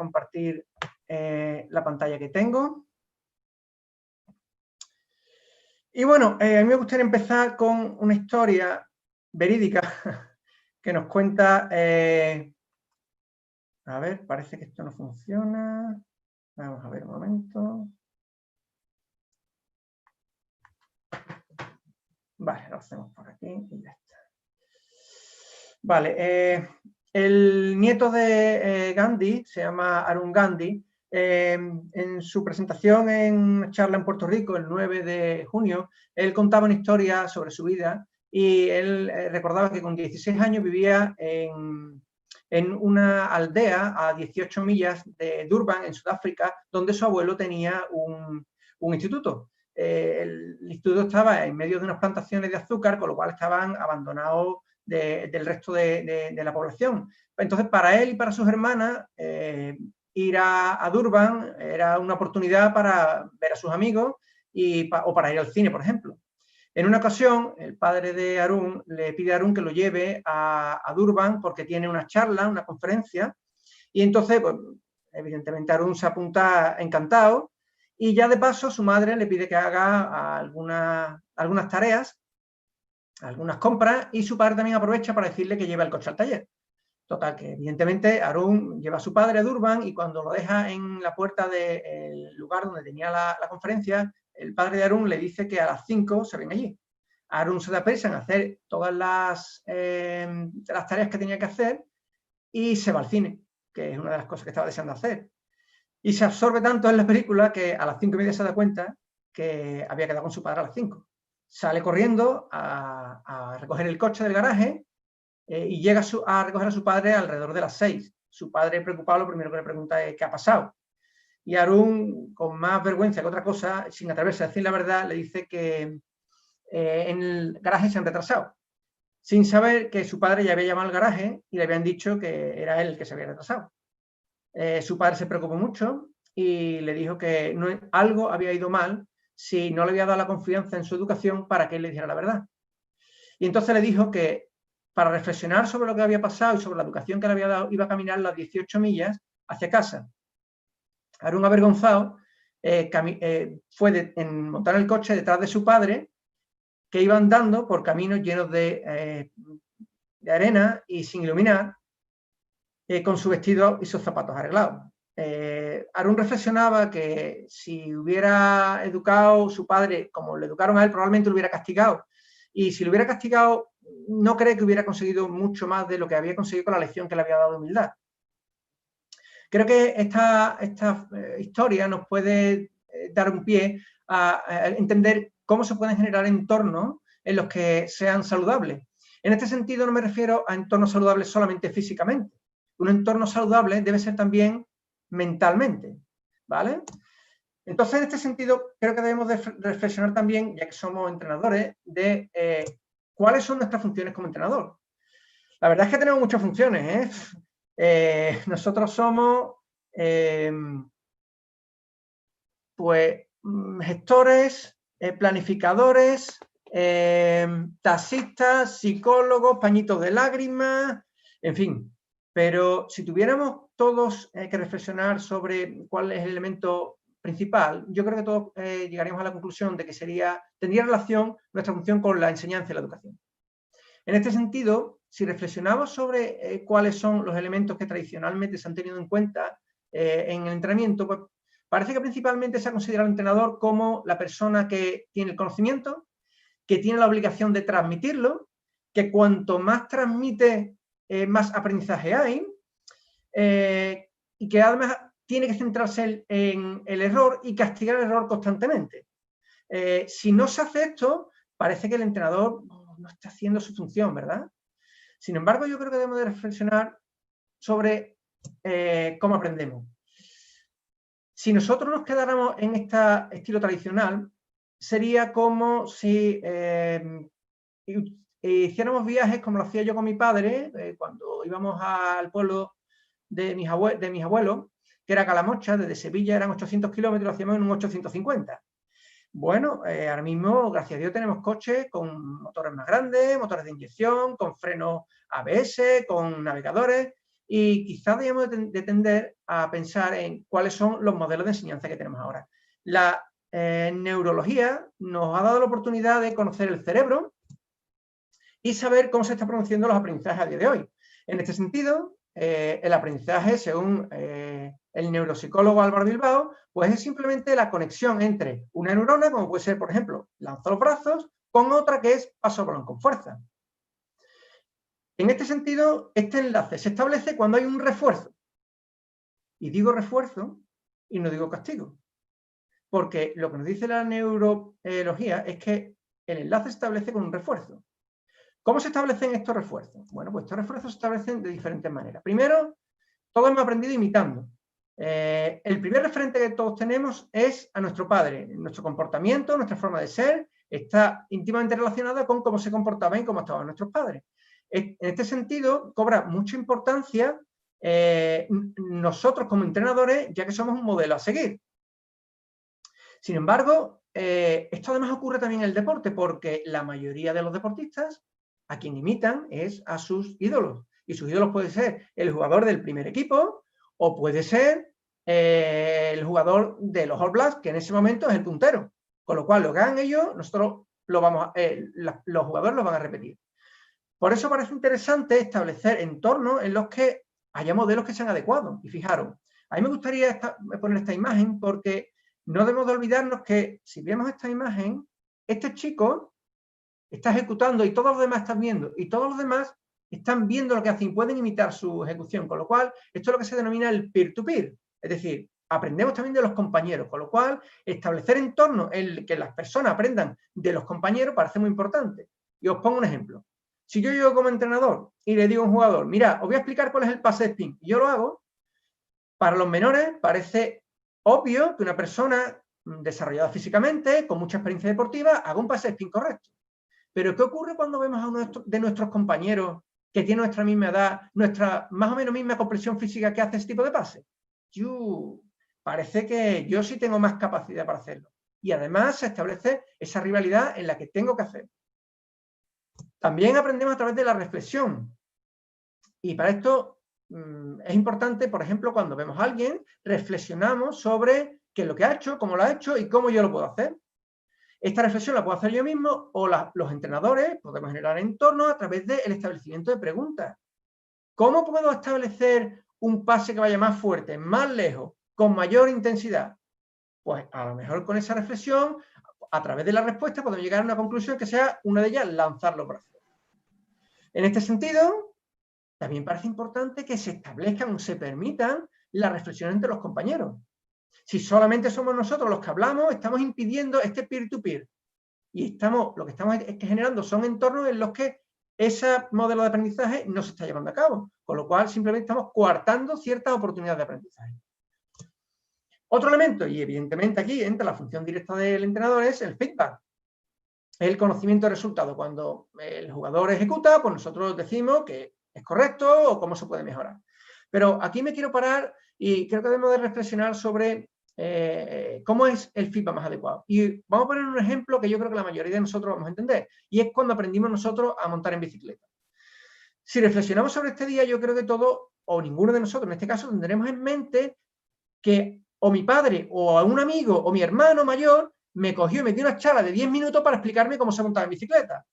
compartir la pantalla que tengo. Y bueno, a mí me gustaría empezar con una historia verídica que nos cuenta... a ver, parece que esto no funciona. Vamos a ver un momento. Vale, lo hacemos por aquí y ya está. Vale, el nieto de Gandhi, se llama Arun Gandhi, en su presentación en una charla en Puerto Rico el 9 de junio, él contaba una historia sobre su vida y él recordaba que con 16 años vivía en una aldea a 18 millas de Durban, en Sudáfrica, donde su abuelo tenía un instituto. El instituto estaba en medio de unas plantaciones de azúcar, con lo cual estaban abandonados del resto de la población. Entonces, para él y para sus hermanas, ir a Durban era una oportunidad para ver a sus amigos o para ir al cine, por ejemplo. En una ocasión, el padre de Arun le pide a Arun que lo lleve a Durban porque tiene una charla, una conferencia, y entonces, pues, evidentemente, Arun se apunta encantado, y ya de paso su madre le pide que haga algunas tareas, algunas compras, y su padre también aprovecha para decirle que lleve el coche al taller. Total, que evidentemente Arun lleva a su padre a Durban y cuando lo deja en la puerta del lugar donde tenía la conferencia, el padre de Arun le dice que a las 5 se ven allí. Arun se da prisa en hacer todas las tareas que tenía que hacer y se va al cine, que es una de las cosas que estaba deseando hacer. Y se absorbe tanto en la película que a las 5:30 se da cuenta que había quedado con su padre a las 5. Sale corriendo a recoger el coche del garaje y llega a recoger a su padre alrededor de las 6. Su padre, preocupado, lo primero que le pregunta es ¿qué ha pasado? Y Arun, con más vergüenza que otra cosa, sin atreverse a decir la verdad, le dice que en el garaje se han retrasado, sin saber que su padre ya había llamado al garaje y le habían dicho que era él el que se había retrasado. Su padre se preocupó mucho y le dijo que algo había ido mal si no le había dado la confianza en su educación para que él le dijera la verdad. Y entonces le dijo que para reflexionar sobre lo que había pasado y sobre la educación que le había dado, iba a caminar las 18 millas hacia casa. Arun, avergonzado, fue en montar el coche detrás de su padre, que iba andando por caminos llenos de arena y sin iluminar, con su vestido y sus zapatos arreglados. Arun reflexionaba que si hubiera educado su padre como le educaron a él, probablemente lo hubiera castigado. Y si lo hubiera castigado, no cree que hubiera conseguido mucho más de lo que había conseguido con la lección que le había dado de humildad. Creo que esta historia nos puede dar un pie a entender cómo se pueden generar entornos en los que sean saludables. En este sentido no me refiero a entornos saludables solamente físicamente. Un entorno saludable debe ser también mentalmente, ¿vale? Entonces, en este sentido, creo que debemos de reflexionar también, ya que somos entrenadores, de cuáles son nuestras funciones como entrenador. La verdad es que tenemos muchas funciones, nosotros somos, pues, gestores, planificadores, taxistas, psicólogos, pañitos de lágrimas, en fin. Pero si tuviéramos todos que reflexionar sobre cuál es el elemento principal, yo creo que todos llegaríamos a la conclusión de que tendría relación nuestra función con la enseñanza y la educación. En este sentido, si reflexionamos sobre cuáles son los elementos que tradicionalmente se han tenido en cuenta en el entrenamiento, pues parece que principalmente se ha considerado al entrenador como la persona que tiene el conocimiento, que tiene la obligación de transmitirlo, que cuanto más transmite, más aprendizaje hay, y que además tiene que centrarse en el error y castigar el error constantemente. Si no se hace esto, parece que el entrenador no está haciendo su función, ¿verdad? Sin embargo, yo creo que debemos de reflexionar sobre cómo aprendemos. Si nosotros nos quedáramos en este estilo tradicional, sería como si hiciéramos viajes como lo hacía yo con mi padre, cuando íbamos al pueblo de mis abuelos, que era Calamocha. Desde Sevilla eran 800 kilómetros, lo hacíamos en un 850. Bueno, ahora mismo, gracias a Dios, tenemos coches con motores más grandes, motores de inyección, con frenos ABS, con navegadores, y quizás debemos de tender a pensar en cuáles son los modelos de enseñanza que tenemos ahora. La neurología nos ha dado la oportunidad de conocer el cerebro y saber cómo se están produciendo los aprendizajes a día de hoy. En este sentido, el aprendizaje, según el neuropsicólogo Álvaro Bilbao, pues es simplemente la conexión entre una neurona, como puede ser, por ejemplo, lanzo los brazos, con otra que es paso el balón con fuerza. En este sentido, este enlace se establece cuando hay un refuerzo. Y digo refuerzo y no digo castigo. Porque lo que nos dice la neurología es que el enlace se establece con un refuerzo. ¿Cómo se establecen estos refuerzos? Bueno, pues estos refuerzos se establecen de diferentes maneras. Primero, todos hemos aprendido imitando. El primer referente que todos tenemos es a nuestro padre. Nuestro comportamiento, nuestra forma de ser, está íntimamente relacionada con cómo se comportaban y cómo estaban nuestros padres. En este sentido, cobra mucha importancia nosotros como entrenadores, ya que somos un modelo a seguir. Sin embargo, esto además ocurre también en el deporte, porque la mayoría de los deportistas a quien imitan es a sus ídolos. Y sus ídolos puede ser el jugador del primer equipo o puede ser el jugador de los All Blacks, que en ese momento es el puntero. Con lo cual, lo que hagan ellos, nosotros los jugadores lo van a repetir. Por eso parece interesante establecer entornos en los que haya modelos que sean adecuados. Y fijaros, a mí me gustaría poner esta imagen porque no debemos de olvidarnos que si vemos esta imagen, este chico está ejecutando y todos los demás están viendo y todos los demás están viendo lo que hacen y pueden imitar su ejecución, con lo cual esto es lo que se denomina el peer-to-peer, es decir, aprendemos también de los compañeros, con lo cual establecer entornos en el que las personas aprendan de los compañeros parece muy importante. Y os pongo un ejemplo. Si yo llego como entrenador y le digo a un jugador, mira, os voy a explicar cuál es el pase de spin, y yo lo hago, para los menores parece obvio que una persona desarrollada físicamente, con mucha experiencia deportiva, haga un pase de spin correcto. Pero ¿qué ocurre cuando vemos a uno de nuestros compañeros que tiene nuestra misma edad, nuestra más o menos misma complexión física que hace ese tipo de pase? Parece que yo sí tengo más capacidad para hacerlo. Y además se establece esa rivalidad en la que tengo que hacer. También aprendemos a través de la reflexión. Y para esto es importante, por ejemplo, cuando vemos a alguien, reflexionamos sobre qué es lo que ha hecho, cómo lo ha hecho y cómo yo lo puedo hacer. Esta reflexión la puedo hacer yo mismo o los entrenadores podemos generar entornos a través del establecimiento de preguntas. ¿Cómo puedo establecer un pase que vaya más fuerte, más lejos, con mayor intensidad? Pues a lo mejor con esa reflexión, a través de la respuesta, podemos llegar a una conclusión que sea una de ellas, lanzar los brazos. En este sentido, también parece importante que se establezcan o se permitan las reflexiones entre los compañeros. Si solamente somos nosotros los que hablamos, estamos impidiendo este peer-to-peer. Y lo que estamos generando son entornos en los que ese modelo de aprendizaje no se está llevando a cabo. Con lo cual, simplemente estamos coartando ciertas oportunidades de aprendizaje. Otro elemento, y evidentemente aquí entra la función directa del entrenador, es el feedback. El conocimiento de resultado. Cuando el jugador ejecuta, pues nosotros decimos que es correcto o cómo se puede mejorar. Pero aquí me quiero parar y creo que debemos de reflexionar sobre cómo es el feedback más adecuado. Y vamos a poner un ejemplo que yo creo que la mayoría de nosotros vamos a entender, y es cuando aprendimos nosotros a montar en bicicleta. Si reflexionamos sobre este día, yo creo que todos, o ninguno de nosotros en este caso, tendremos en mente que o mi padre, o un amigo, o mi hermano mayor, me cogió y me dio una charla de 10 minutos para explicarme cómo se montaba en bicicleta.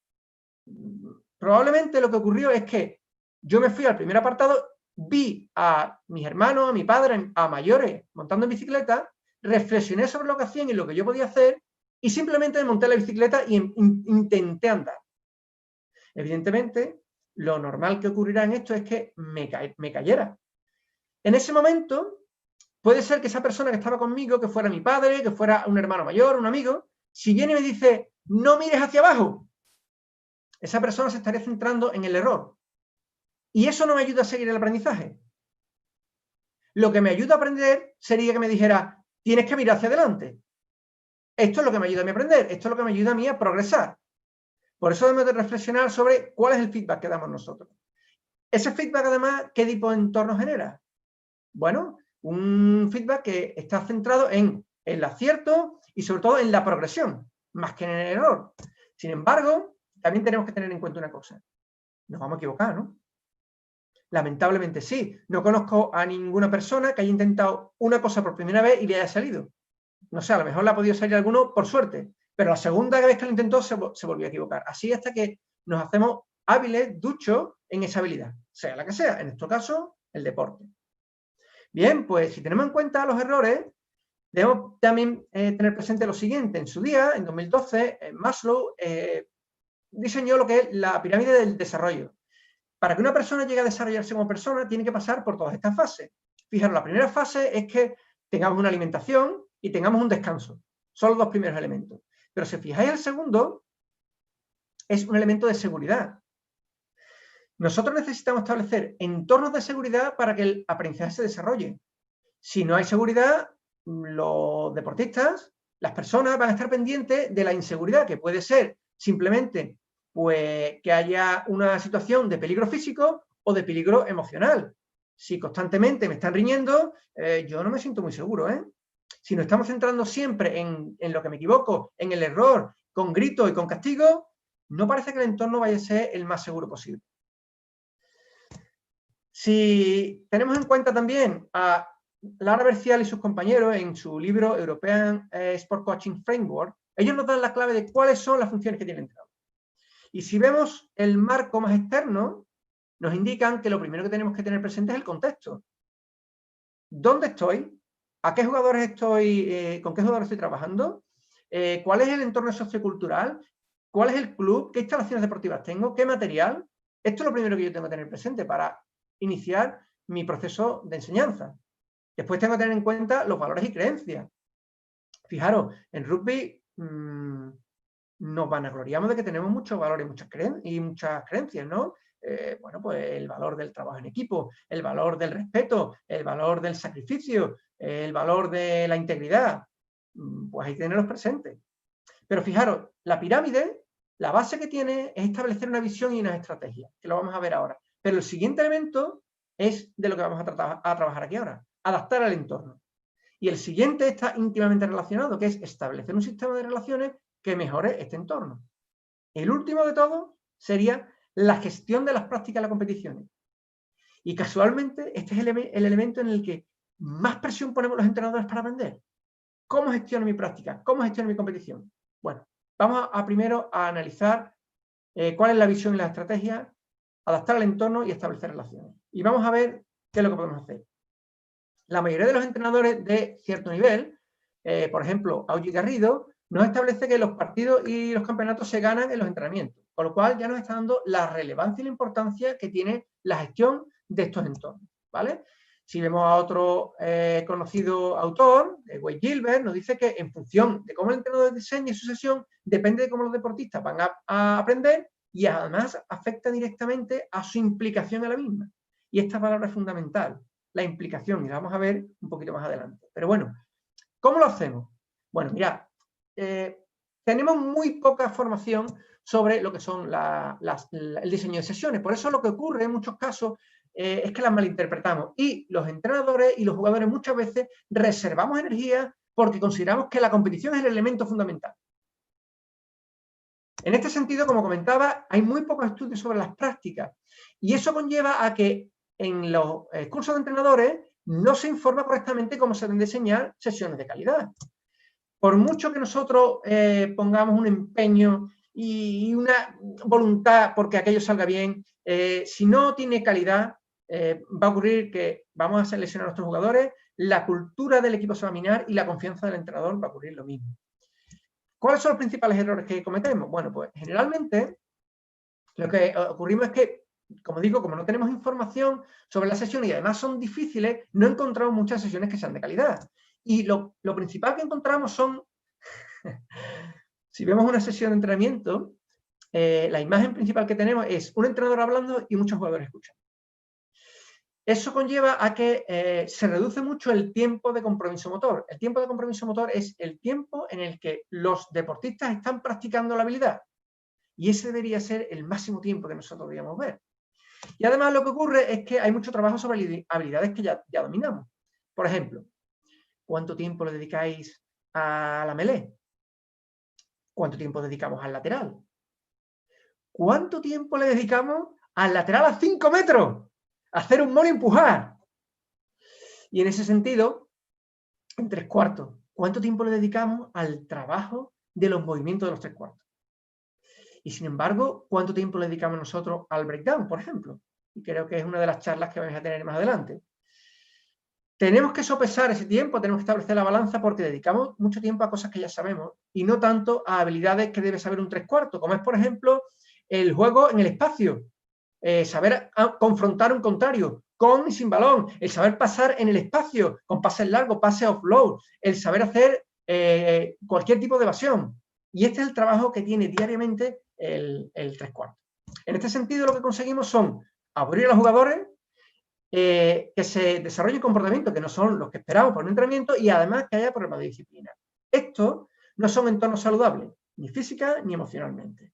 Probablemente lo que ocurrió es que yo me fui al primer apartado, vi a mis hermanos, a mi padre, a mayores montando en bicicleta, reflexioné sobre lo que hacían y lo que yo podía hacer y simplemente me monté la bicicleta y intenté andar. Evidentemente, lo normal que ocurrirá en esto es que me cayera. En ese momento, puede ser que esa persona que estaba conmigo, que fuera mi padre, que fuera un hermano mayor, un amigo, si viene y me dice, no mires hacia abajo, esa persona se estaría centrando en el error. Y eso no me ayuda a seguir el aprendizaje. Lo que me ayuda a aprender sería que me dijera, tienes que mirar hacia adelante. Esto es lo que me ayuda a mí a aprender, esto es lo que me ayuda a mí a progresar. Por eso debemos de reflexionar sobre cuál es el feedback que damos nosotros. Ese feedback, además, ¿qué tipo de entorno genera? Bueno, un feedback que está centrado en el acierto y sobre todo en la progresión, más que en el error. Sin embargo, también tenemos que tener en cuenta una cosa. Nos vamos a equivocar, ¿no? Lamentablemente sí. No conozco a ninguna persona que haya intentado una cosa por primera vez y le haya salido. No sé, a lo mejor le ha podido salir alguno por suerte, pero la segunda vez que lo intentó se volvió a equivocar. Así hasta que nos hacemos hábiles, duchos en esa habilidad, sea la que sea, en nuestro caso, el deporte. Bien, pues si tenemos en cuenta los errores, debemos también tener presente lo siguiente. En su día, en 2012, Maslow diseñó lo que es la pirámide del desarrollo. Para que una persona llegue a desarrollarse como persona, tiene que pasar por todas estas fases. Fijaros, la primera fase es que tengamos una alimentación y tengamos un descanso. Son los dos primeros elementos. Pero si fijáis, el segundo es un elemento de seguridad. Nosotros necesitamos establecer entornos de seguridad para que el aprendizaje se desarrolle. Si no hay seguridad, los deportistas, las personas van a estar pendientes de la inseguridad, que puede ser simplemente pues, que haya una situación de peligro físico o de peligro emocional. Si constantemente me están riñendo, yo no me siento muy seguro. Si nos estamos centrando siempre en lo que me equivoco, en el error, con grito y con castigo, no parece que el entorno vaya a ser el más seguro posible. Si tenemos en cuenta también a Lara Bercial y sus compañeros en su libro European Sport Coaching Framework, ellos nos dan la clave de cuáles son las funciones que tiene el entrenador. Y si vemos el marco más externo, nos indican que lo primero que tenemos que tener presente es el contexto. ¿Dónde estoy? ¿A qué jugadores estoy? ¿Con qué jugadores estoy trabajando? ¿Cuál es el entorno sociocultural? ¿Cuál es el club? ¿Qué instalaciones deportivas tengo? ¿Qué material? Esto es lo primero que yo tengo que tener presente para iniciar mi proceso de enseñanza. Después tengo que tener en cuenta los valores y creencias. Fijaros, en rugby nos vanagloriamos de que tenemos muchos valores y muchas creencias, ¿no? Bueno, pues el valor del trabajo en equipo, el valor del respeto, el valor del sacrificio, el valor de la integridad. Pues hay que tenerlos presentes. Pero fijaros, la pirámide, la base que tiene es establecer una visión y una estrategia, que lo vamos a ver ahora. Pero el siguiente elemento es de lo que vamos a trabajar aquí ahora, adaptar al entorno. Y el siguiente está íntimamente relacionado, que es establecer un sistema de relaciones que mejore este entorno. El último de todo sería la gestión de las prácticas de las competiciones. Y casualmente este es el elemento en el que más presión ponemos los entrenadores para aprender. ¿Cómo gestiono mi práctica? ¿Cómo gestiono mi competición? Bueno, vamos primero a analizar cuál es la visión y la estrategia, adaptar al entorno y establecer relaciones. Y vamos a ver qué es lo que podemos hacer. La mayoría de los entrenadores de cierto nivel, por ejemplo, Augi Garrido, nos establece que los partidos y los campeonatos se ganan en los entrenamientos, con lo cual ya nos está dando la relevancia y la importancia que tiene la gestión de estos entornos, ¿vale? Si vemos a otro conocido autor, Wade Gilbert, nos dice que en función de cómo el entrenador diseñe su sesión, depende de cómo los deportistas van a aprender y además afecta directamente a su implicación en la misma. Y esta palabra es fundamental, la implicación, y la vamos a ver un poquito más adelante. Pero bueno, ¿cómo lo hacemos? Bueno, mirad, tenemos muy poca formación sobre lo que son el diseño de sesiones. Por eso lo que ocurre en muchos casos es que las malinterpretamos. Y los entrenadores y los jugadores muchas veces reservamos energía porque consideramos que la competición es el elemento fundamental. En este sentido, como comentaba, hay muy pocos estudios sobre las prácticas. Y eso conlleva a que en los cursos de entrenadores no se informa correctamente cómo se deben diseñar sesiones de calidad. Por mucho que nosotros pongamos un empeño y una voluntad porque aquello salga bien, si no tiene calidad, va a ocurrir que vamos a seleccionar a nuestros jugadores, la cultura del equipo se va a minar y la confianza del entrenador va a ocurrir lo mismo. ¿Cuáles son los principales errores que cometemos? Bueno, pues generalmente lo que ocurrimos es que, como digo, como no tenemos información sobre las sesiones y además son difíciles, no encontramos muchas sesiones que sean de calidad. Y lo principal que encontramos son, si vemos una sesión de entrenamiento, la imagen principal que tenemos es un entrenador hablando y muchos jugadores escuchando. Eso conlleva a que se reduce mucho el tiempo de compromiso motor. El tiempo de compromiso motor es el tiempo en el que los deportistas están practicando la habilidad. Y ese debería ser el máximo tiempo que nosotros deberíamos ver. Y además lo que ocurre es que hay mucho trabajo sobre habilidades que ya dominamos. Por ejemplo, ¿cuánto tiempo le dedicáis a la melee? ¿Cuánto tiempo dedicamos al lateral? ¿Cuánto tiempo le dedicamos al lateral a 5 metros? hacer un mono y empujar. Y en ese sentido, en 3/4, ¿cuánto tiempo le dedicamos al trabajo de los movimientos de los 3/4? Y sin embargo, ¿cuánto tiempo le dedicamos nosotros al breakdown, por ejemplo? Y creo que es una de las charlas que vais a tener más adelante. Tenemos que sopesar ese tiempo, tenemos que establecer la balanza porque dedicamos mucho tiempo a cosas que ya sabemos y no tanto a habilidades que debe saber un 3/4, como es, por ejemplo, el juego en el espacio, saber confrontar un contrario con y sin balón, el saber pasar en el espacio con pases largos, pases offload, el saber hacer cualquier tipo de evasión. Y este es el trabajo que tiene diariamente el 3/4. En este sentido, lo que conseguimos son abrir a los jugadores, que se desarrollen comportamientos que no son los que esperamos por un entrenamiento y además que haya problemas de disciplina. Estos no son entornos saludables, ni física ni emocionalmente.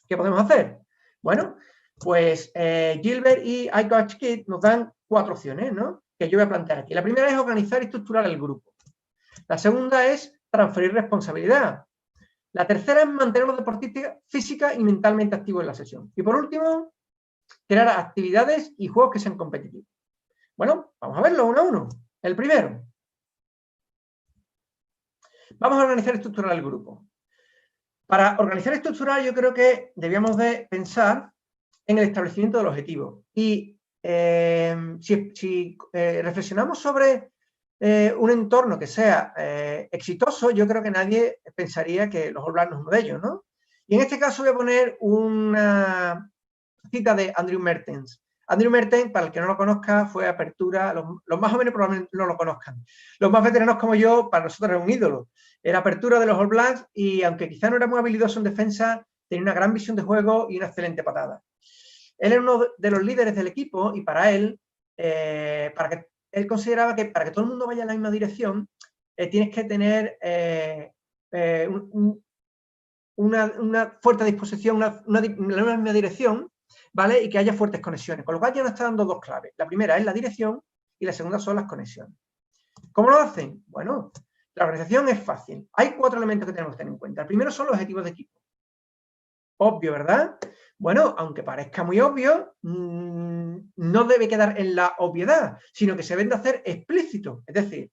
¿Qué podemos hacer? Bueno, pues Gilbert y iCoachKit nos dan 4 opciones, ¿no? Que yo voy a plantear aquí. La primera es organizar y estructurar el grupo. La segunda es transferir responsabilidad. La tercera es mantener a los deportistas física y mentalmente activos en la sesión. Y por último, crear actividades y juegos que sean competitivos. Bueno, vamos a verlo uno a uno. El primero. Vamos a organizar y estructurar el grupo. Para organizar y estructurar, yo creo que debíamos de pensar en el establecimiento del objetivo. Y si reflexionamos sobre un entorno que sea exitoso, yo creo que nadie pensaría que los All Blacks no es uno de ellos, ¿no? Y en este caso voy a poner una cita de Andrew Mertens. Andrew Mertens, para el que no lo conozca, fue apertura, los más jóvenes probablemente no lo conozcan. Los más veteranos como yo, para nosotros era un ídolo. Era apertura de los All Blacks y aunque quizá no era muy habilidoso en defensa, tenía una gran visión de juego y una excelente patada. Él era uno de los líderes del equipo y para él, él consideraba que para que todo el mundo vaya en la misma dirección, tienes que tener una fuerte disposición, la misma dirección, ¿vale? Y que haya fuertes conexiones. Con lo cual ya nos está dando 2 claves. La primera es la dirección y la segunda son las conexiones. ¿Cómo lo hacen? Bueno, la organización es fácil. Hay 4 elementos que tenemos que tener en cuenta. El primero son los objetivos de equipo. Obvio, ¿verdad? Bueno, aunque parezca muy obvio, no debe quedar en la obviedad, sino que se deben de hacer explícitos. Es decir,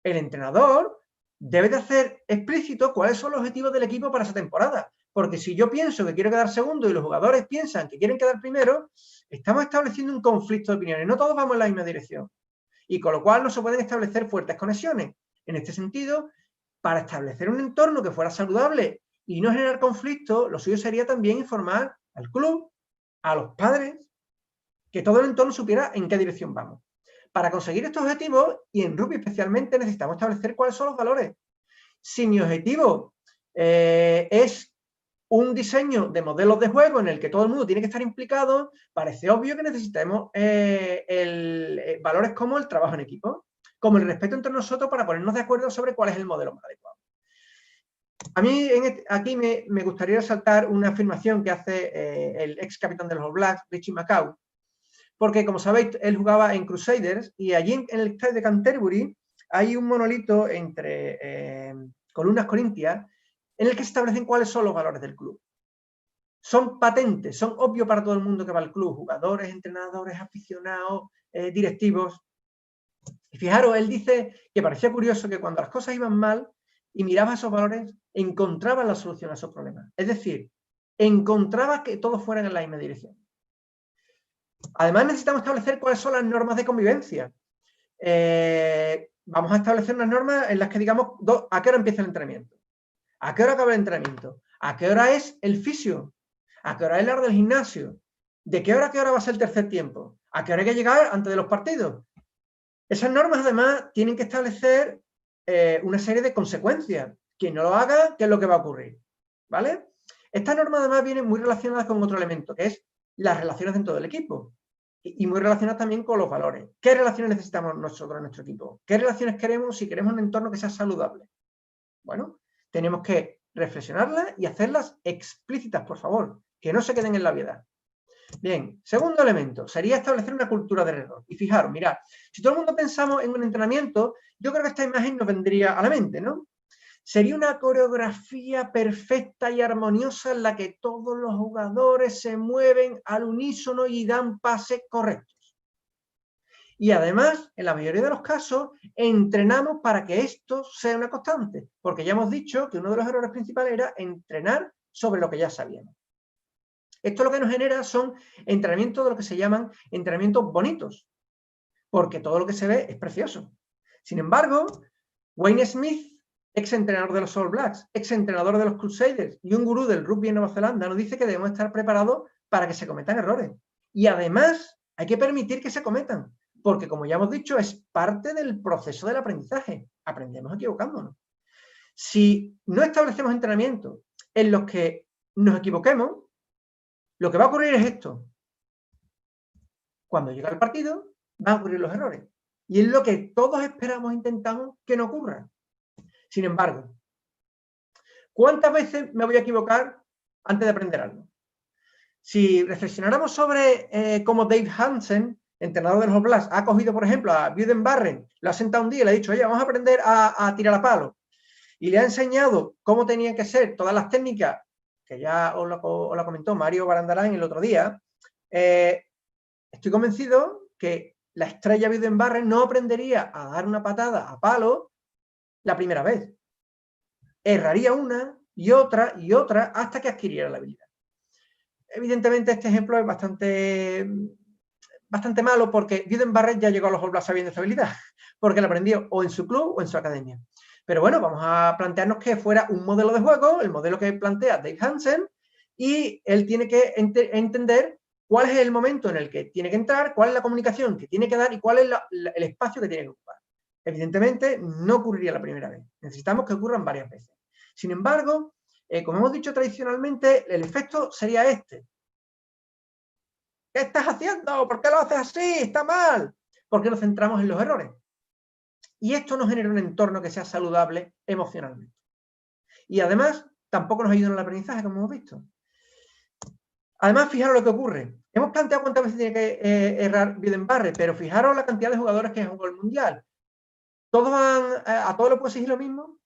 el entrenador debe de hacer explícito cuáles son los objetivos del equipo para esa temporada. Porque si yo pienso que quiero quedar segundo y los jugadores piensan que quieren quedar primero, estamos estableciendo un conflicto de opiniones. No todos vamos en la misma dirección. Y con lo cual no se pueden establecer fuertes conexiones. En este sentido, para establecer un entorno que fuera saludable y no generar conflicto, lo suyo sería también informar al club, a los padres, que todo el entorno supiera en qué dirección vamos. Para conseguir estos objetivos, y en rugby especialmente, necesitamos establecer cuáles son los valores. Si mi objetivo es un diseño de modelos de juego en el que todo el mundo tiene que estar implicado, parece obvio que necesitamos valores como el trabajo en equipo, como el respeto entre nosotros para ponernos de acuerdo sobre cuál es el modelo más adecuado. A mí aquí me gustaría resaltar una afirmación que hace el ex capitán de los All Blacks, Richie McCaw, porque como sabéis, él jugaba en Crusaders y allí en el estadio de Canterbury hay un monolito entre columnas corintias en el que se establecen cuáles son los valores del club. Son patentes, son obvios para todo el mundo que va al club, jugadores, entrenadores, aficionados, directivos. Y fijaros, él dice que parecía curioso que cuando las cosas iban mal y miraba esos valores, encontraba la solución a esos problemas. Es decir, encontraba que todos fueran en la misma dirección. Además, necesitamos establecer cuáles son las normas de convivencia. Vamos a establecer unas normas en las que digamos a qué hora empieza el entrenamiento, a qué hora acaba el entrenamiento, a qué hora es el fisio, a qué hora es la hora del gimnasio, de qué hora a qué hora va a ser el tercer tiempo, a qué hora hay que llegar antes de los partidos. Esas normas, además, tienen que establecer una serie de consecuencias. Quien no lo haga, ¿qué es lo que va a ocurrir? ¿Vale? Estas normas, además, vienen muy relacionadas con otro elemento, que es las relaciones dentro del equipo. Y muy relacionadas también con los valores. ¿Qué relaciones necesitamos nosotros en nuestro equipo? ¿Qué relaciones queremos si queremos un entorno que sea saludable? Bueno, tenemos que reflexionarlas y hacerlas explícitas, por favor, que no se queden en la obviedad. Bien, segundo elemento, sería establecer una cultura del error. Y fijaros, mirad, si todo el mundo pensamos en un entrenamiento, yo creo que esta imagen nos vendría a la mente, ¿no? Sería una coreografía perfecta y armoniosa en la que todos los jugadores se mueven al unísono y dan pases correctos. Y además, en la mayoría de los casos, entrenamos para que esto sea una constante, porque ya hemos dicho que uno de los errores principales era entrenar sobre lo que ya sabíamos. Esto lo que nos genera son entrenamientos de lo que se llaman entrenamientos bonitos, porque todo lo que se ve es precioso. Sin embargo, Wayne Smith, ex entrenador de los All Blacks, ex entrenador de los Crusaders y un gurú del rugby en Nueva Zelanda, nos dice que debemos estar preparados para que se cometan errores. Y además, hay que permitir que se cometan, porque como ya hemos dicho, es parte del proceso del aprendizaje. Aprendemos equivocándonos. Si no establecemos entrenamientos en los que nos equivoquemos, lo que va a ocurrir es esto. Cuando llega el partido, van a ocurrir los errores. Y es lo que todos esperamos e intentamos que no ocurra. Sin embargo, ¿cuántas veces me voy a equivocar antes de aprender algo? Si reflexionáramos sobre cómo Dave Hansen, entrenador de los All Blacks, ha cogido, por ejemplo, a Buden Barren, lo ha sentado un día y le ha dicho, oye, vamos a aprender a tirar a palo. Y le ha enseñado cómo tenían que ser todas las técnicas, que ya os lo comentó Mario Barandarán el otro día. Estoy convencido que la estrella Buden Barren no aprendería a dar una patada a palo la primera vez. Erraría una y otra hasta que adquiriera la habilidad. Evidentemente este ejemplo es bastante malo porque Buden Barren ya llegó a los All Blacks sabiendo esta habilidad, porque la aprendió o en su club o en su academia. Pero bueno, vamos a plantearnos que fuera un modelo de juego, el modelo que plantea Dave Hansen, y él tiene que entender cuál es el momento en el que tiene que entrar, cuál es la comunicación que tiene que dar y cuál es el espacio que tiene que ocupar. Evidentemente, no ocurriría la primera vez. Necesitamos que ocurran varias veces. Sin embargo, como hemos dicho tradicionalmente, el efecto sería este. ¿Qué estás haciendo? ¿Por qué lo haces así? Está mal. Porque nos centramos en los errores. Y esto nos genera un entorno que sea saludable emocionalmente. Y además, tampoco nos ayuda en el aprendizaje, como hemos visto. Además, fijaros lo que ocurre. Hemos planteado cuántas veces tiene que errar Buden Barren, pero fijaros la cantidad de jugadores que jugó el Mundial. ¿A todos les puedo exigir lo mismo?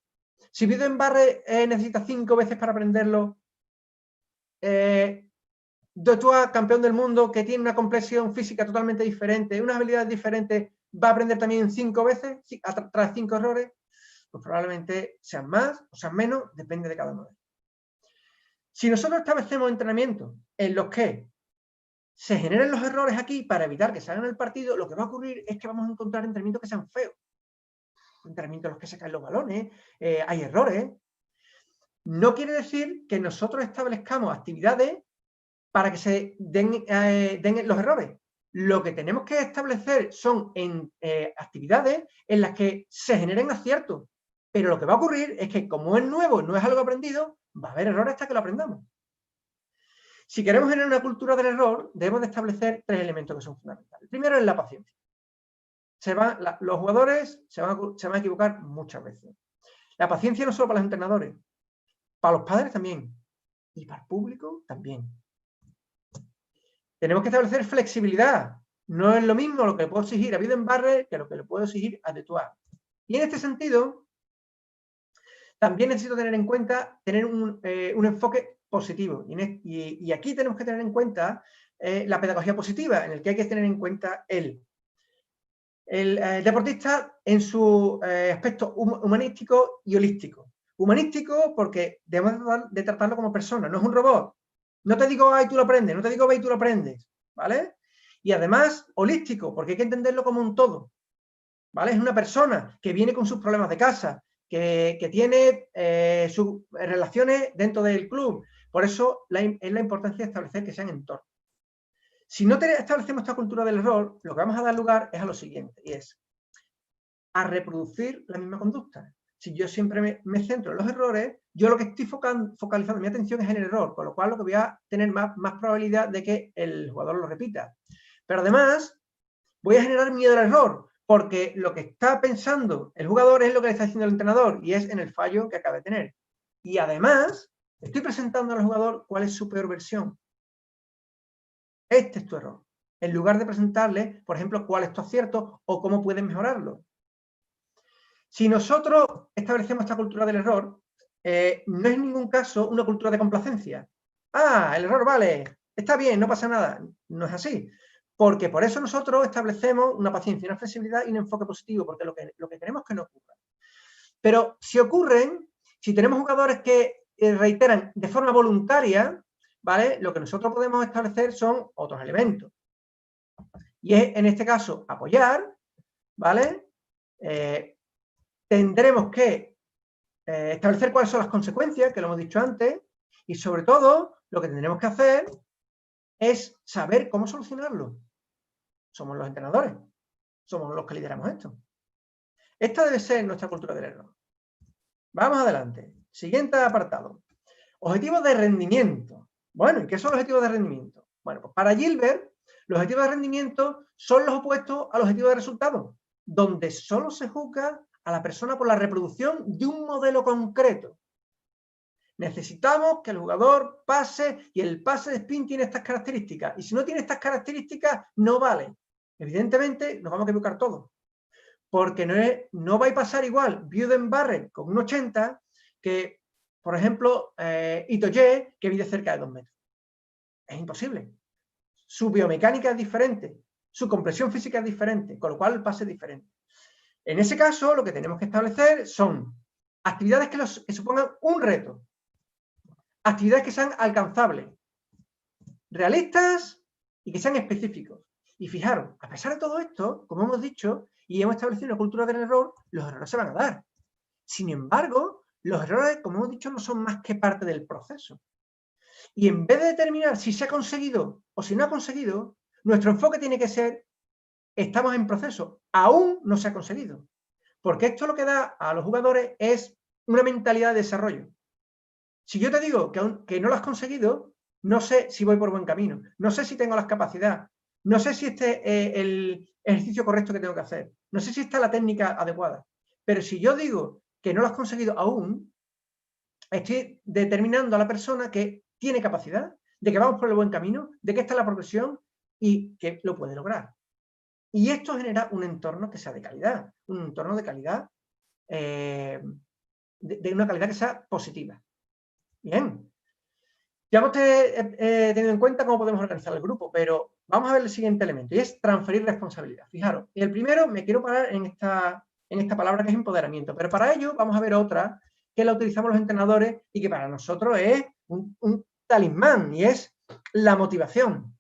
Si Buden Barren necesita 5 veces para aprenderlo, Dutoit, campeón del mundo, que tiene una complexión física totalmente diferente, unas habilidades diferentes, ¿va a aprender también 5 veces tras 5 errores? Pues probablemente sean más o sean menos, depende de cada uno de ellos. Si nosotros establecemos entrenamientos en los que se generen los errores aquí para evitar que salgan el partido, lo que va a ocurrir es que vamos a encontrar entrenamientos que sean feos. Entrenamientos en los que se caen los balones, hay errores. No quiere decir que nosotros establezcamos actividades para que se den los errores. Lo que tenemos que establecer son actividades en las que se generen aciertos. Pero lo que va a ocurrir es que como es nuevo, no es algo aprendido, va a haber errores hasta que lo aprendamos. Si queremos generar una cultura del error, debemos de establecer 3 elementos que son fundamentales. El primero es la paciencia. Los jugadores se van a equivocar muchas veces. La paciencia no solo para los entrenadores, para los padres también y para el público también. Tenemos que establecer flexibilidad. No es lo mismo lo que le puedo exigir a Buden Barren que lo que le puedo exigir a Dutoit. Y en este sentido, también necesito tener en cuenta un enfoque positivo. Y aquí tenemos que tener en cuenta la pedagogía positiva, en el que hay que tener en cuenta el deportista en su aspecto humanístico y holístico. Humanístico porque debemos de tratarlo como persona, no es un robot. No te digo A y tú lo aprendes, no te digo B y tú lo aprendes, ¿vale? Y además, holístico, porque hay que entenderlo como un todo, ¿vale? Es una persona que viene con sus problemas de casa, que tiene sus relaciones dentro del club. Por eso es la importancia de establecer que sean entornos. Si no establecemos esta cultura del error, lo que vamos a dar lugar es a lo siguiente, y es a reproducir la misma conducta. Si yo siempre me centro en los errores, yo lo que estoy focalizando mi atención es en el error, con lo cual lo que voy a tener más probabilidad de que el jugador lo repita. Pero además, voy a generar miedo al error, porque lo que está pensando el jugador es lo que le está diciendo el entrenador, y es en el fallo que acaba de tener. Y además, estoy presentando al jugador cuál es su peor versión. Este es tu error. En lugar de presentarle, por ejemplo, cuál es tu acierto o cómo puedes mejorarlo. Si nosotros establecemos esta cultura del error, no es en ningún caso una cultura de complacencia. Ah, el error vale, está bien, no pasa nada. No es así. Porque por eso nosotros establecemos una paciencia, una flexibilidad y un enfoque positivo, porque lo que queremos es que no ocurra. Pero si ocurren, si tenemos jugadores que reiteran de forma voluntaria, ¿vale? Lo que nosotros podemos establecer son otros elementos. Y es, en este caso, apoyar, ¿vale? Tendremos que establecer cuáles son las consecuencias, que lo hemos dicho antes, y sobre todo, lo que tendremos que hacer es saber cómo solucionarlo. Somos los entrenadores, somos los que lideramos esto. Esta debe ser nuestra cultura del error. Vamos adelante. Siguiente apartado. Objetivos de rendimiento. Bueno, ¿y qué son los objetivos de rendimiento? Bueno, pues para Gilbert, los objetivos de rendimiento son los opuestos a los objetivos de resultado, donde solo se juzga a la persona por la reproducción de un modelo concreto. Necesitamos que el jugador pase, y el pase de spin tiene estas características, y si no tiene estas características, no vale. Evidentemente, nos vamos a equivocar todos, porque no va a pasar igual Bueden-Barrett con un 80 que, por ejemplo, Itoye, que mide cerca de 2 metros. Es imposible. Su biomecánica es diferente, su compresión física es diferente, con lo cual el pase es diferente. En ese caso, lo que tenemos que establecer son actividades que supongan un reto, actividades que sean alcanzables, realistas y que sean específicos. Y fijaros, a pesar de todo esto, como hemos dicho, y hemos establecido una cultura del error, los errores se van a dar. Sin embargo, los errores, como hemos dicho, no son más que parte del proceso. Y en vez de determinar si se ha conseguido o si no ha conseguido, nuestro enfoque tiene que ser, estamos en proceso, aún no se ha conseguido. Porque esto lo que da a los jugadores es una mentalidad de desarrollo. Si yo te digo que no lo has conseguido, no sé si voy por buen camino, no sé si tengo las capacidades, no sé si este es el ejercicio correcto que tengo que hacer, no sé si está la técnica adecuada. Pero si yo digo que no lo has conseguido aún, estoy determinando a la persona que tiene capacidad, de que vamos por el buen camino, de que está la progresión y que lo puede lograr. Y esto genera un entorno que sea de calidad, un entorno de calidad, de una calidad que sea positiva. Bien. Ya hemos tenido en cuenta cómo podemos organizar el grupo, pero vamos a ver el siguiente elemento, y es transferir responsabilidad. Fijaros, y el primero me quiero parar en esta palabra que es empoderamiento, pero para ello vamos a ver otra que la utilizamos los entrenadores y que para nosotros es un talismán, y es la motivación.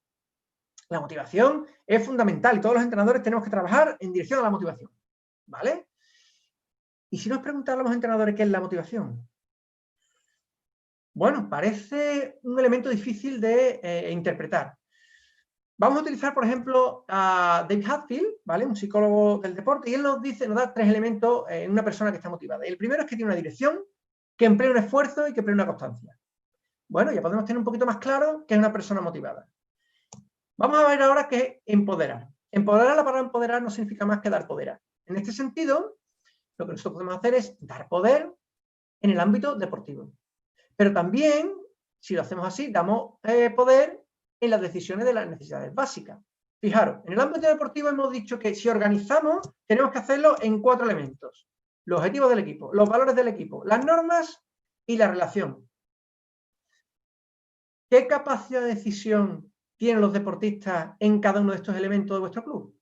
La motivación es fundamental y todos los entrenadores tenemos que trabajar en dirección a la motivación, ¿vale? Y si nos preguntan a los entrenadores qué es la motivación, bueno, parece un elemento difícil de interpretar. Vamos a utilizar, por ejemplo, a David Hatfield, ¿vale? Un psicólogo del deporte, y él nos da 3 elementos en una persona que está motivada. El primero es que tiene una dirección, que emplea un esfuerzo y que emplea una constancia. Bueno, ya podemos tener un poquito más claro que es una persona motivada. Vamos a ver ahora qué es empoderar. Empoderar, la palabra empoderar no significa más que dar poder. En este sentido, lo que nosotros podemos hacer es dar poder en el ámbito deportivo. Pero también, si lo hacemos así, damos poder en las decisiones de las necesidades básicas. Fijaros, en el ámbito deportivo hemos dicho que si organizamos, tenemos que hacerlo en 4 elementos. Los objetivos del equipo, los valores del equipo, las normas y la relación. ¿Qué capacidad de decisión tienen los deportistas en cada uno de estos elementos de vuestro club?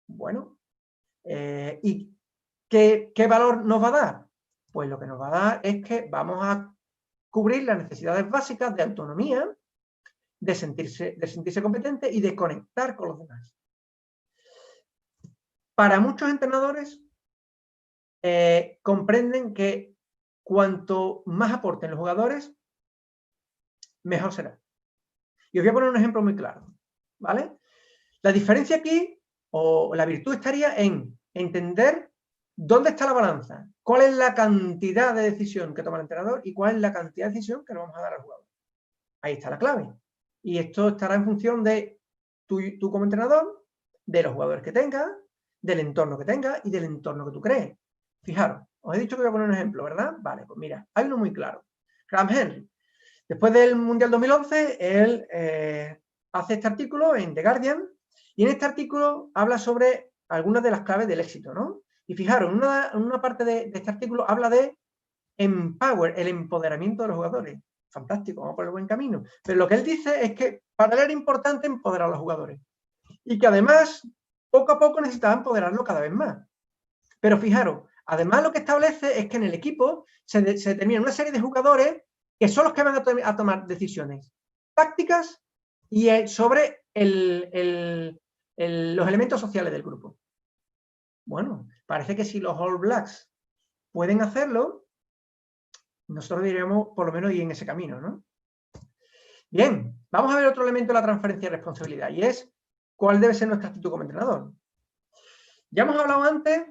Bueno, ¿y qué valor nos va a dar? Pues lo que nos va a dar es que vamos a cubrir las necesidades básicas de autonomía, de sentirse competente y de conectar con los demás. Para muchos entrenadores comprenden que cuanto más aporten los jugadores, mejor será. Y os voy a poner un ejemplo muy claro, ¿vale? La diferencia aquí, o la virtud, estaría en entender dónde está la balanza, cuál es la cantidad de decisión que toma el entrenador y cuál es la cantidad de decisión que le vamos a dar al jugador. Ahí está la clave. Y esto estará en función de tú como entrenador, de los jugadores que tengas, del entorno que tengas y del entorno que tú crees. Fijaros, os he dicho que voy a poner un ejemplo, ¿verdad? Vale, pues mira, hay uno muy claro. Graham Henry. Después del Mundial 2011, él hace este artículo en The Guardian, y en este artículo habla sobre algunas de las claves del éxito, ¿no? Y fijaros, en una parte de este artículo habla de empower, el empoderamiento de los jugadores. fantástico, vamos por el buen camino. Pero lo que él dice es que para él era importante empoderar a los jugadores. Y que además, poco a poco necesitaba empoderarlo cada vez más. Pero fijaros, además lo que establece es que en el equipo se determina una serie de jugadores que son los que van a tomar decisiones tácticas y sobre los elementos sociales del grupo. Bueno, parece que si los All Blacks pueden hacerlo, nosotros diríamos por lo menos ir en ese camino, ¿no? Bien, vamos a ver otro elemento de la transferencia de responsabilidad y es cuál debe ser nuestra actitud como entrenador. Ya hemos hablado antes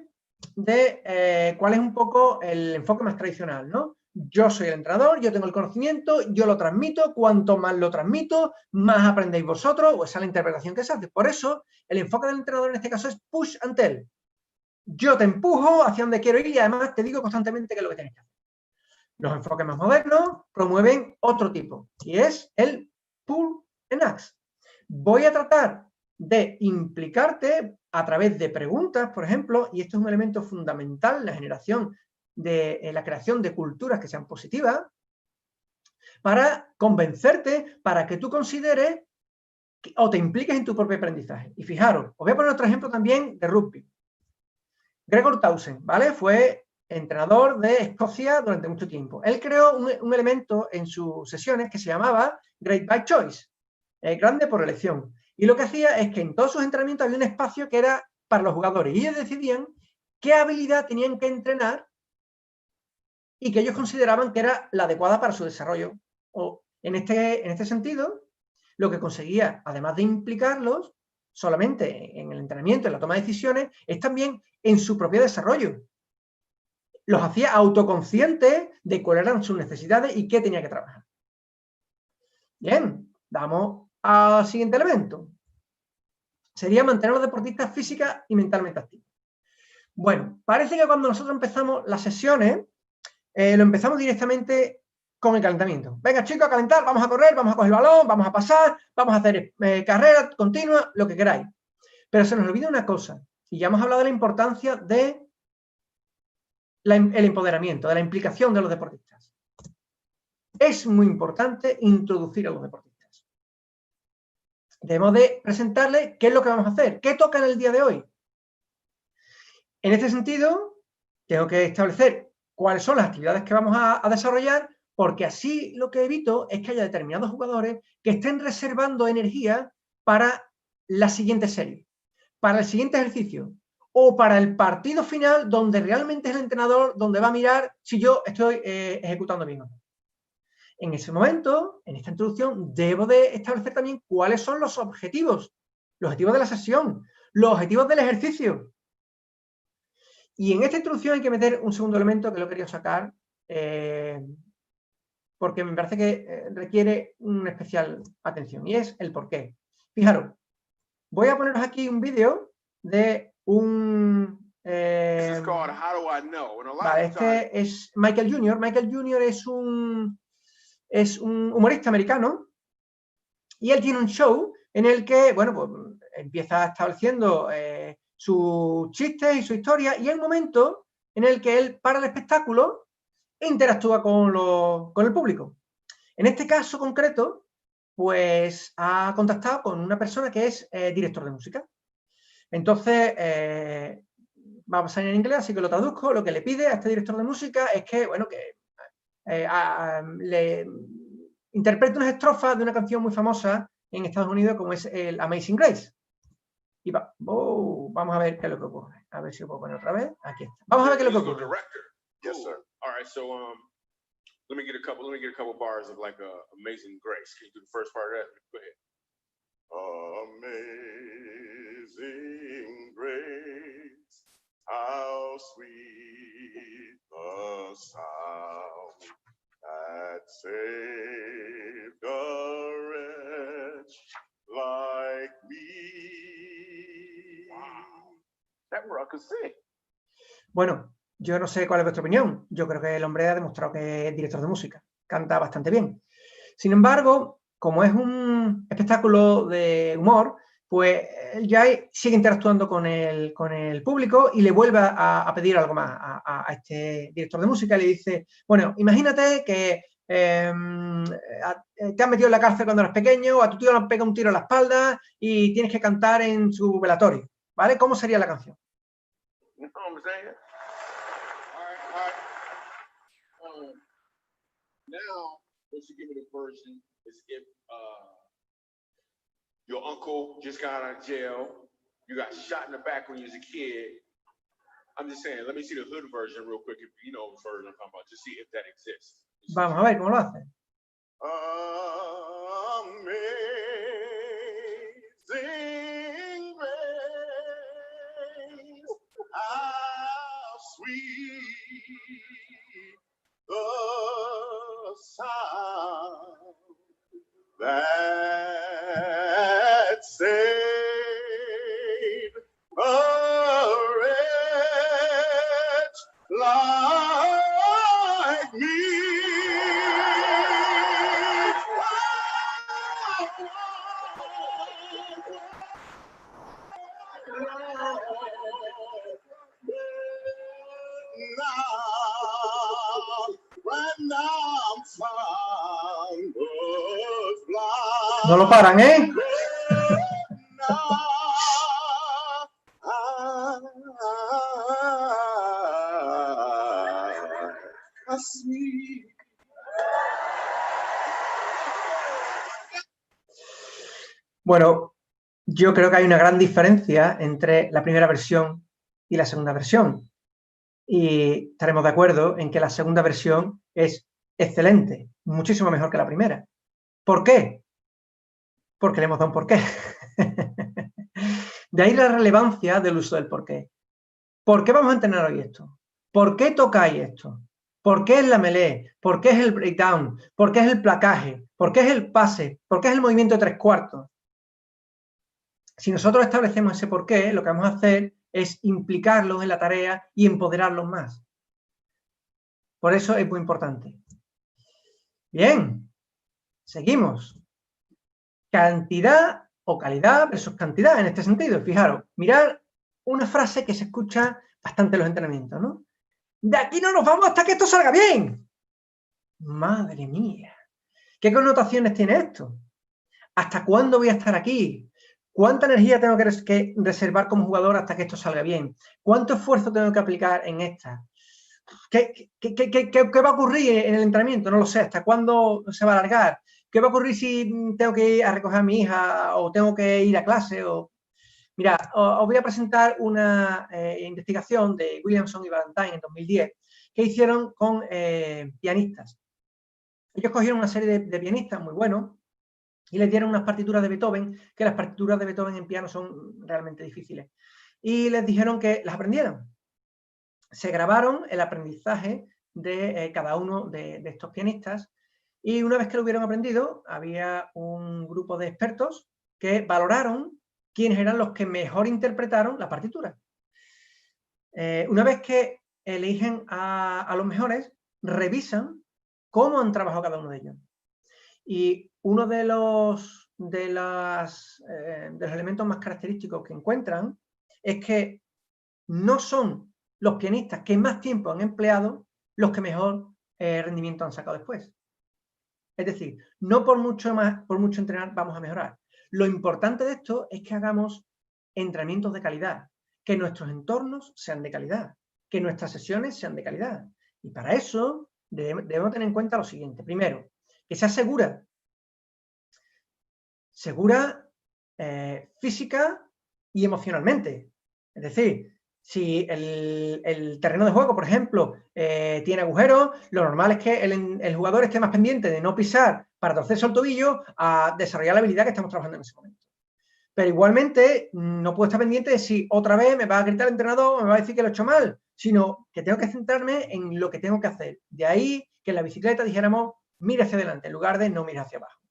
de cuál es un poco el enfoque más tradicional, ¿no? Yo soy el entrenador, yo tengo el conocimiento, yo lo transmito, cuanto más lo transmito, más aprendéis vosotros, o esa es la interpretación que se hace. Por eso, el enfoque del entrenador en este caso es push and tell. Yo te empujo hacia donde quiero ir y además te digo constantemente qué es lo que tienes que hacer. Los enfoques más modernos promueven otro tipo, y es el pull and ask. Voy a tratar de implicarte a través de preguntas, por ejemplo, y esto es un elemento fundamental en la generación de la creación de culturas que sean positivas, para convencerte, para que tú consideres o te impliques en tu propio aprendizaje. Y fijaros, os voy a poner otro ejemplo también de rugby. Gregor Townsend, ¿vale? Fue entrenador de Escocia durante mucho tiempo. Él creó un elemento en sus sesiones que se llamaba Great by Choice, grande por elección. Y lo que hacía es que en todos sus entrenamientos había un espacio que era para los jugadores y ellos decidían qué habilidad tenían que entrenar y que ellos consideraban que era la adecuada para su desarrollo. O en este sentido, lo que conseguía, además de implicarlos solamente en el entrenamiento, en la toma de decisiones, es también en su propio desarrollo. Los hacía autoconscientes de cuáles eran sus necesidades y qué tenía que trabajar. Bien, vamos al siguiente elemento. Sería mantener a los deportistas física y mentalmente activos. Bueno, parece que cuando nosotros empezamos las sesiones, lo empezamos directamente con el calentamiento. Venga, chicos, a calentar, vamos a correr, vamos a coger el balón, vamos a pasar, vamos a hacer carreras continuas, lo que queráis. Pero se nos olvida una cosa, y ya hemos hablado de la importancia de el empoderamiento, de la implicación de los deportistas. Es muy importante introducir a los deportistas. Debemos de presentarles qué es lo que vamos a hacer, qué toca en el día de hoy. En este sentido, tengo que establecer cuáles son las actividades que vamos a desarrollar, porque así lo que evito es que haya determinados jugadores que estén reservando energía para la siguiente serie, para el siguiente ejercicio, o para el partido final donde realmente es el entrenador donde va a mirar si yo estoy ejecutando bien. En ese momento, en esta introducción, debo de establecer también cuáles son los objetivos de la sesión, los objetivos del ejercicio. Y en esta introducción hay que meter un segundo elemento que lo he querido sacar, porque me parece que requiere una especial atención, y es el porqué. Fijaros, voy a poneros aquí un vídeo de un... vale, este es Michael Jr. Michael Jr. es un humorista americano, y él tiene un show en el que, bueno, pues empieza estableciendo sus chistes y su historia, y hay un momento en el que él para el espectáculo e interactúa con el público. En este caso concreto, pues ha contactado con una persona que es director de música. Entonces, vamos a salir en inglés, así que lo traduzco. Lo que le pide a este director de música es que, bueno, que le interprete unas estrofas de una canción muy famosa en Estados Unidos, como es el Amazing Grace. Y vamos a ver qué es lo que ocurre. A ver si lo puedo poner otra vez. Aquí está. Vamos a ver qué es lo que ocurre. Yes, sir. All right, so let me get a couple bars of like Amazing Grace. Can you do the first part of that? Go ahead. Amazing Grace, how sweet the sound that saved a wretch like me. Wow, that rock is sick. Bueno, yo no sé cuál es vuestra opinión. Yo creo que el hombre ha demostrado que es director de música. Canta bastante bien. Sin embargo, como es un espectáculo de humor, pues él ya sigue interactuando con el público y le vuelve a pedir algo más a este director de música. Le dice, bueno, imagínate que te han metido en la cárcel cuando eras pequeño, o a tu tío le han pegado un tiro en la espalda y tienes que cantar en su velatorio, ¿vale? ¿Cómo sería la canción? You know what I'm saying? All right. Now, what you give me the version is if your uncle just got out of jail, you got shot in the back when you was a kid. I'm just saying, let me see the hood version real quick, if you know the version I'm talking about, to see if that exists. Vamos a ver cómo lo hace. Amazing grace, how sweet the sound that saved a wretch like me. No lo paran, ¿eh? Bueno, yo creo que hay una gran diferencia entre la primera versión y la segunda versión. Y estaremos de acuerdo en que la segunda versión es excelente, muchísimo mejor que la primera. ¿Por qué? Porque le hemos dado un porqué. De ahí la relevancia del uso del porqué. ¿Por qué vamos a entrenar hoy esto? ¿Por qué tocáis esto? ¿Por qué es la melee? ¿Por qué es el breakdown? ¿Por qué es el placaje? ¿Por qué es el pase? ¿Por qué es el movimiento de 3/4? Si nosotros establecemos ese porqué, lo que vamos a hacer es implicarlos en la tarea y empoderarlos más. Por eso es muy importante. Bien, seguimos. Cantidad o calidad versus cantidad en este sentido. Fijaros, mirad una frase que se escucha bastante en los entrenamientos, ¿no? De aquí no nos vamos hasta que esto salga bien. Madre mía. ¿Qué connotaciones tiene esto? ¿Hasta cuándo voy a estar aquí? ¿Cuánta energía tengo que reservar como jugador hasta que esto salga bien? ¿Cuánto esfuerzo tengo que aplicar en esta? ¿Qué va a ocurrir en el entrenamiento? No lo sé. ¿Hasta cuándo se va a alargar? ¿Qué va a ocurrir si tengo que ir a recoger a mi hija o tengo que ir a clase? Mira, os voy a presentar una investigación de Williamson y Valentine en 2010 que hicieron con pianistas. Ellos cogieron una serie de pianistas muy buenos y les dieron unas partituras de Beethoven, que las partituras de Beethoven en piano son realmente difíciles. Y les dijeron que las aprendieran. Se grabaron el aprendizaje de cada uno de estos pianistas y una vez que lo hubieron aprendido, había un grupo de expertos que valoraron quiénes eran los que mejor interpretaron la partitura. Una vez que eligen a los mejores, revisan cómo han trabajado cada uno de ellos. Y uno de los elementos más característicos que encuentran es que no son los pianistas que más tiempo han empleado los que mejor rendimiento han sacado después. Es decir, no por mucho entrenar vamos a mejorar. Lo importante de esto es que hagamos entrenamientos de calidad, que nuestros entornos sean de calidad, que nuestras sesiones sean de calidad. Y para eso debemos tener en cuenta lo siguiente. Primero, que sea segura física y emocionalmente. Es decir, si el terreno de juego, por ejemplo, tiene agujeros, lo normal es que el jugador esté más pendiente de no pisar para torcerse el tobillo a desarrollar la habilidad que estamos trabajando en ese momento. Pero igualmente no puedo estar pendiente de si otra vez me va a gritar el entrenador o me va a decir que lo he hecho mal, sino que tengo que centrarme en lo que tengo que hacer. De ahí que en la bicicleta dijéramos, mira hacia adelante en lugar de no mira hacia abajo.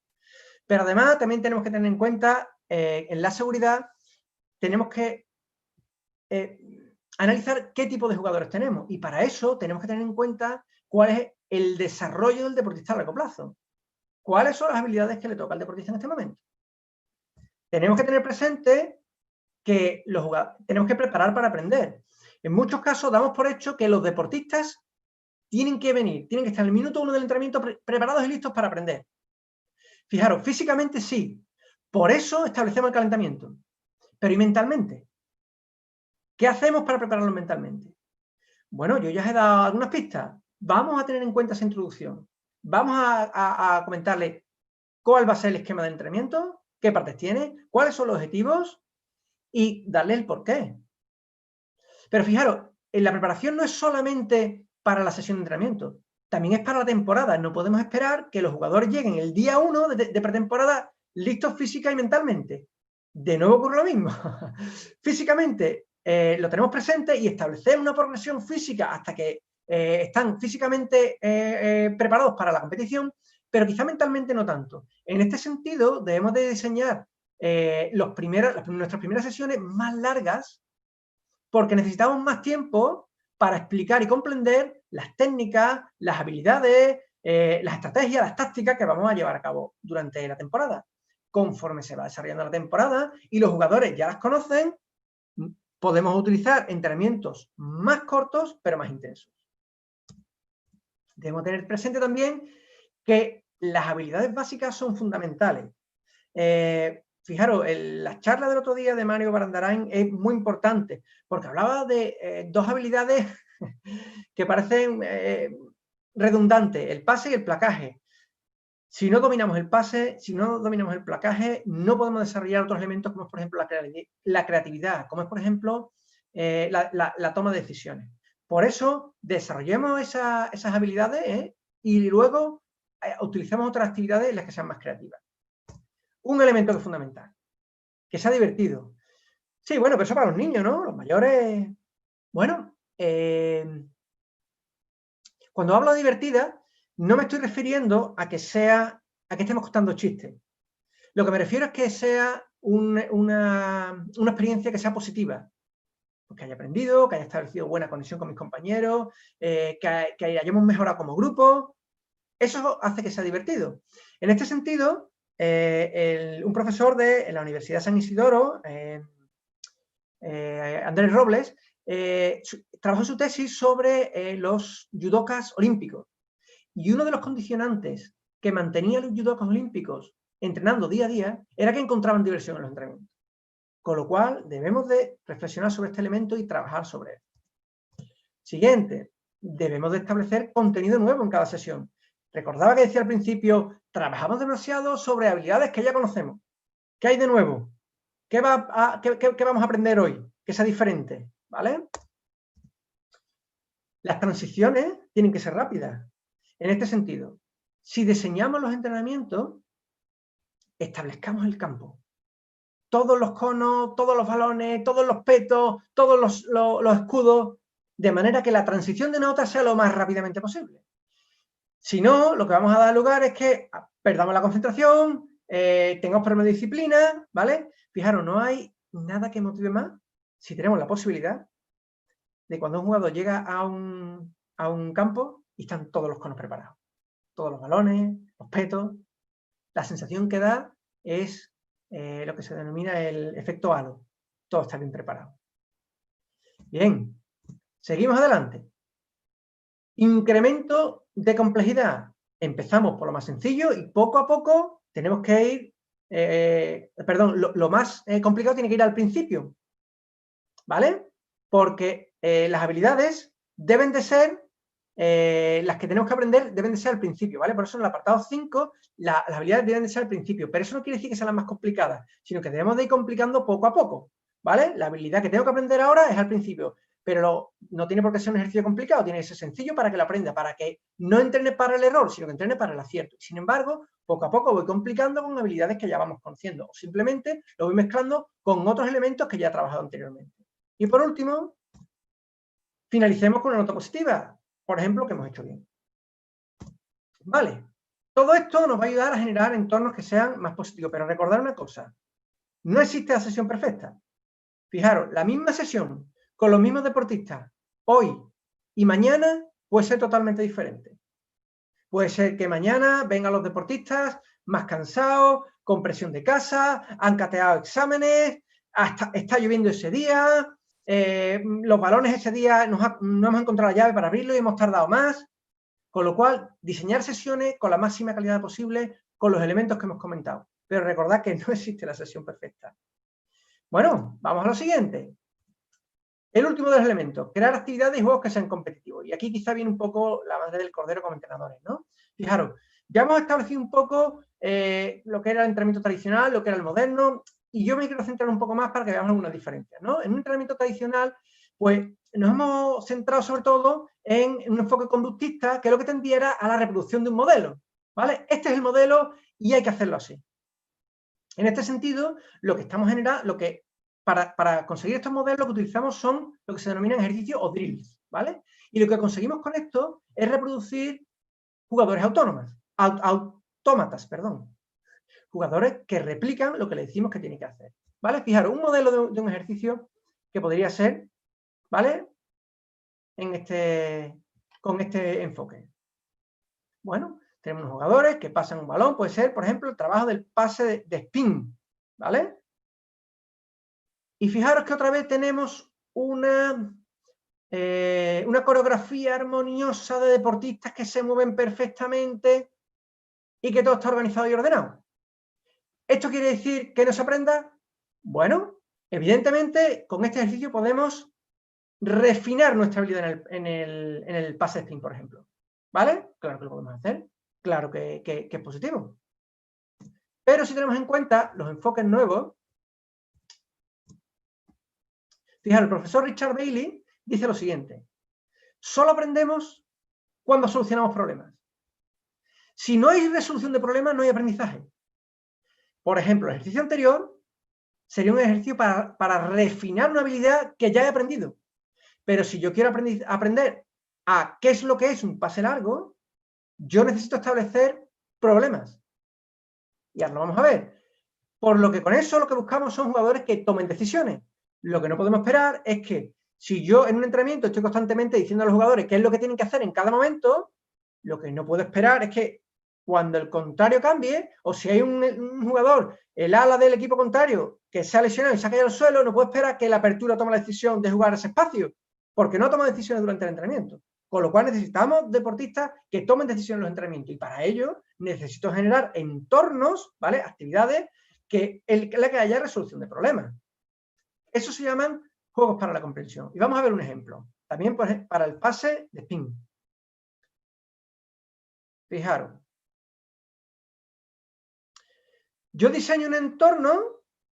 Pero además también tenemos que tener en cuenta, en la seguridad, tenemos que analizar qué tipo de jugadores tenemos. Y para eso tenemos que tener en cuenta cuál es el desarrollo del deportista a largo plazo. ¿Cuáles son las habilidades que le toca al deportista en este momento? Tenemos que tener presente que tenemos que preparar para aprender. En muchos casos damos por hecho que los deportistas tienen que venir, tienen que estar en el minuto 1 del entrenamiento preparados y listos para aprender. Fijaros, físicamente sí, por eso establecemos el calentamiento, pero ¿y mentalmente? ¿Qué hacemos para prepararlos mentalmente? Bueno, yo ya os he dado algunas pistas. Vamos a tener en cuenta esa introducción. Vamos a comentarle cuál va a ser el esquema de entrenamiento, qué partes tiene, cuáles son los objetivos y darle el porqué. Pero fijaros, en la preparación no es solamente para la sesión de entrenamiento, también es para la temporada. No podemos esperar que los jugadores lleguen el día 1 de pretemporada listos física y mentalmente. De nuevo ocurre lo mismo. Físicamente lo tenemos presente y establecemos una progresión física hasta que están físicamente preparados para la competición, pero quizá mentalmente no tanto. En este sentido, debemos de diseñar nuestras primeras sesiones más largas, porque necesitamos más tiempo para explicar y comprender las técnicas, las habilidades, las estrategias, las tácticas que vamos a llevar a cabo durante la temporada. Conforme se va desarrollando la temporada y los jugadores ya las conocen, podemos utilizar entrenamientos más cortos, pero más intensos. Debemos tener presente también que las habilidades básicas son fundamentales. Fijaros, la charla del otro día de Mario Barandarain es muy importante, porque hablaba de dos habilidades que parecen redundantes, el pase y el placaje. Si no dominamos el pase, si no dominamos el placaje, no podemos desarrollar otros elementos como es, por ejemplo, la creatividad, como es, por ejemplo, la toma de decisiones. Por eso, desarrollemos esas habilidades y luego utilicemos otras actividades en las que sean más creativas. Un elemento que es fundamental, que sea divertido. Sí, bueno, pero eso para los niños, ¿no? Los mayores... Bueno, cuando hablo de divertida, no me estoy refiriendo a que estemos contando chistes. Lo que me refiero es que sea una experiencia que sea positiva. Pues que haya aprendido, que haya establecido buena conexión con mis compañeros, que hayamos mejorado como grupo. Eso hace que sea divertido. En este sentido, un profesor de la Universidad de San Isidoro, Andrés Robles, trabajó su tesis sobre los judokas olímpicos. Y uno de los condicionantes que mantenía a los judokas olímpicos entrenando día a día era que encontraban diversión en los entrenamientos. Con lo cual, debemos de reflexionar sobre este elemento y trabajar sobre él. Siguiente, debemos de establecer contenido nuevo en cada sesión. Recordaba que decía al principio, trabajamos demasiado sobre habilidades que ya conocemos. ¿Qué hay de nuevo? ¿Qué vamos a aprender hoy? Que sea diferente, ¿vale? Las transiciones tienen que ser rápidas. En este sentido, si diseñamos los entrenamientos, establezcamos el campo. Todos los conos, todos los balones, todos los petos, todos los escudos, de manera que la transición de notas sea lo más rápidamente posible. Si no, lo que vamos a dar lugar es que perdamos la concentración, tengamos problemas de disciplina, ¿vale? Fijaros, no hay nada que motive más si tenemos la posibilidad de cuando un jugador llega a un campo y están todos los conos preparados. Todos los balones, los petos. La sensación que da es lo que se denomina el efecto halo. Todo está bien preparado. Bien, seguimos adelante. Incremento de complejidad. Empezamos por lo más sencillo y poco a poco tenemos que ir, lo más complicado tiene que ir al principio, ¿vale? Porque las habilidades deben de ser, las que tenemos que aprender deben de ser al principio, ¿vale? Por eso en el apartado 5 las habilidades deben de ser al principio, pero eso no quiere decir que sean las más complicadas, sino que debemos de ir complicando poco a poco, ¿vale? La habilidad que tengo que aprender ahora es al principio, pero no tiene por qué ser un ejercicio complicado, tiene que ser sencillo para que lo aprenda, para que no entrene para el error, sino que entrene para el acierto. Sin embargo, poco a poco voy complicando con habilidades que ya vamos conociendo, o simplemente lo voy mezclando con otros elementos que ya he trabajado anteriormente. Y por último, finalicemos con una nota positiva, por ejemplo, que hemos hecho bien. Vale, todo esto nos va a ayudar a generar entornos que sean más positivos, pero recordar una cosa, no existe la sesión perfecta. Fijaros, la misma sesión con los mismos deportistas hoy y mañana puede ser totalmente diferente. Puede ser que mañana vengan los deportistas más cansados, con presión de casa, han cateado exámenes, está lloviendo ese día, los balones ese día no hemos encontrado la llave para abrirlo y hemos tardado más. Con lo cual, diseñar sesiones con la máxima calidad posible, con los elementos que hemos comentado. Pero recordad que no existe la sesión perfecta. Bueno, vamos a lo siguiente. El último de los elementos, crear actividades y juegos que sean competitivos. Y aquí quizá viene un poco la madre del cordero como entrenadores, ¿no? Fijaros, ya hemos establecido un poco lo que era el entrenamiento tradicional, lo que era el moderno, y yo me quiero centrar un poco más para que veamos algunas diferencias, ¿no? En un entrenamiento tradicional, pues nos hemos centrado sobre todo en un enfoque conductista, que es lo que tendiera a la reproducción de un modelo, ¿vale? Este es el modelo y hay que hacerlo así. En este sentido, lo que estamos generando, para conseguir estos modelos, lo que utilizamos son lo que se denominan ejercicios o drills, ¿vale? Y lo que conseguimos con esto es reproducir jugadores autómatas, perdón. Jugadores que replican lo que le decimos que tiene que hacer, ¿vale? Fijaros, un modelo de un ejercicio que podría ser, ¿vale? Con este enfoque. Bueno, tenemos unos jugadores que pasan un balón, puede ser, por ejemplo, el trabajo del pase de spin, ¿vale? Y fijaros que otra vez tenemos una coreografía armoniosa de deportistas que se mueven perfectamente y que todo está organizado y ordenado. ¿Esto quiere decir que no se aprenda? Bueno, evidentemente con este ejercicio podemos refinar nuestra habilidad en el pase spin, por ejemplo. ¿Vale? Claro que lo podemos hacer. Claro que es positivo. Pero si tenemos en cuenta los enfoques nuevos, fijaros, el profesor Richard Bailey dice lo siguiente: solo aprendemos cuando solucionamos problemas. Si no hay resolución de problemas, no hay aprendizaje. Por ejemplo, el ejercicio anterior sería un ejercicio para refinar una habilidad que ya he aprendido. Pero si yo quiero aprender a qué es lo que es un pase largo, yo necesito establecer problemas. Y ahora lo vamos a ver. Por lo que con eso lo que buscamos son jugadores que tomen decisiones. Lo que no podemos esperar es que si yo en un entrenamiento estoy constantemente diciendo a los jugadores qué es lo que tienen que hacer en cada momento, lo que no puedo esperar es que cuando el contrario cambie, o si hay un jugador, el ala del equipo contrario, que se ha lesionado y se ha caído al suelo, no puedo esperar que la apertura tome la decisión de jugar ese espacio, porque no toma decisiones durante el entrenamiento. Con lo cual necesitamos deportistas que tomen decisiones en los entrenamientos, y para ello necesito generar entornos, ¿vale? Actividades en la que haya resolución de problemas. Eso se llaman juegos para la comprensión. Y vamos a ver un ejemplo. También para el pase de spin. Fijaros. Yo diseño un entorno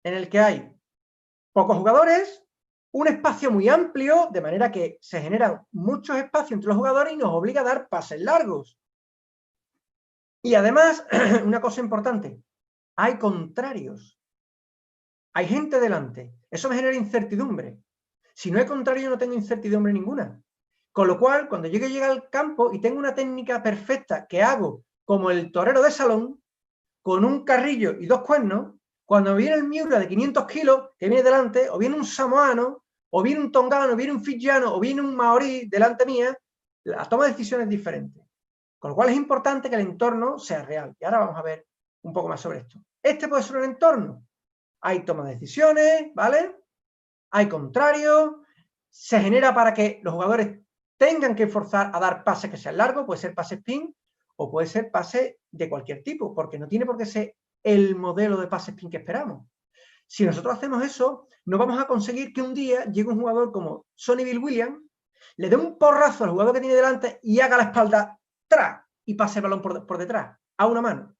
en el que hay pocos jugadores, un espacio muy amplio, de manera que se generan muchos espacios entre los jugadores y nos obliga a dar pases largos. Y además, una cosa importante, hay contrarios. Hay gente delante. Eso me genera incertidumbre. Si no hay contrario, no tengo incertidumbre ninguna. Con lo cual, cuando yo llegue al campo y tengo una técnica perfecta que hago como el torero de salón, con un carrillo y dos cuernos, cuando viene el Miura de 500 kilos que viene delante, o viene un samoano, o viene un tongano, o viene un fijiano, o viene un maorí delante mía, la toma de decisiones es diferente. Con lo cual es importante que el entorno sea real. Y ahora vamos a ver un poco más sobre esto. Este puede ser un entorno. Hay toma de decisiones, ¿vale? Hay contrarios. Se genera para que los jugadores tengan que forzar a dar pases que sean largos, puede ser pase spin, o puede ser pase de cualquier tipo, porque no tiene por qué ser el modelo de pase spin que esperamos. Si nosotros hacemos eso, no vamos a conseguir que un día llegue un jugador como Sonny Bill Williams, le dé un porrazo al jugador que tiene delante y haga la espalda atrás y pase el balón por detrás, a una mano.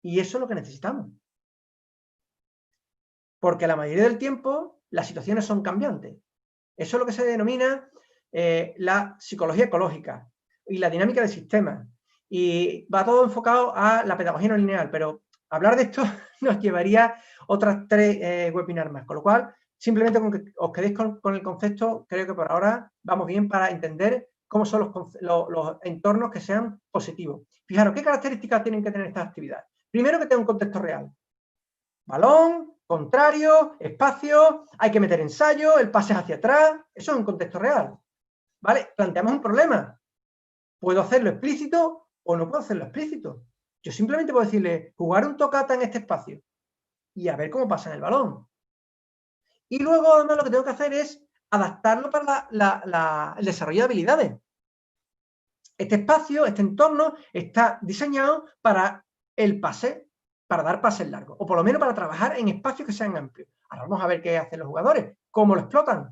Y eso es lo que necesitamos. Porque la mayoría del tiempo las situaciones son cambiantes. Eso es lo que se denomina la psicología ecológica y la dinámica del sistema. Y va todo enfocado a la pedagogía no lineal, pero hablar de esto nos llevaría otras 3 webinars más. Con lo cual, simplemente con que os quedéis con el concepto, creo que por ahora vamos bien para entender cómo son los entornos que sean positivos. Fijaros, ¿qué características tienen que tener estas actividades? Primero, que tenga un contexto real. Balón, contrario, espacio, hay que meter ensayo, el pase es hacia atrás, eso es un contexto real. ¿Vale? Planteamos un problema. ¿Puedo hacerlo explícito o no puedo hacerlo explícito? Yo simplemente puedo decirle, jugar un tocata en este espacio y a ver cómo pasa en el balón. Y luego, además, lo que tengo que hacer es adaptarlo para el desarrollo de habilidades. Este espacio, este entorno, está diseñado para el pase, para dar pases largos, o por lo menos para trabajar en espacios que sean amplios. Ahora vamos a ver qué hacen los jugadores, cómo lo explotan.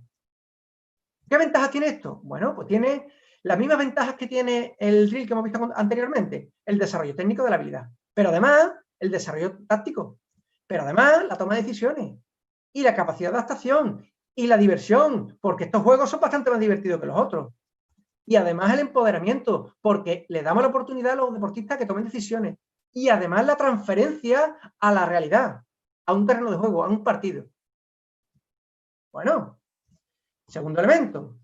¿Qué ventajas tiene esto? Bueno, pues tiene las mismas ventajas que tiene el drill que hemos visto anteriormente, el desarrollo técnico de la habilidad, pero además el desarrollo táctico, pero además la toma de decisiones y la capacidad de adaptación y la diversión, porque estos juegos son bastante más divertidos que los otros. Y además el empoderamiento, porque le damos la oportunidad a los deportistas que tomen decisiones. Y además la transferencia a la realidad, a un terreno de juego, a un partido. Bueno, segundo elemento.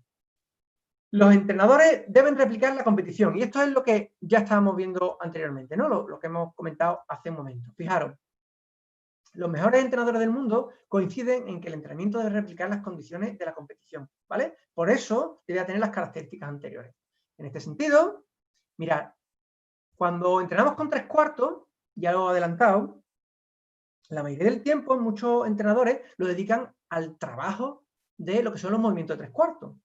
Los entrenadores deben replicar la competición. Y esto es lo que ya estábamos viendo anteriormente, ¿no? Lo que hemos comentado hace un momento. Fijaros, los mejores entrenadores del mundo coinciden en que el entrenamiento debe replicar las condiciones de la competición, ¿vale? Por eso debe tener las características anteriores. En este sentido, mirad, cuando entrenamos con 3/4, ya lo he adelantado, la mayoría del tiempo muchos entrenadores lo dedican al trabajo de lo que son los movimientos de 3/4.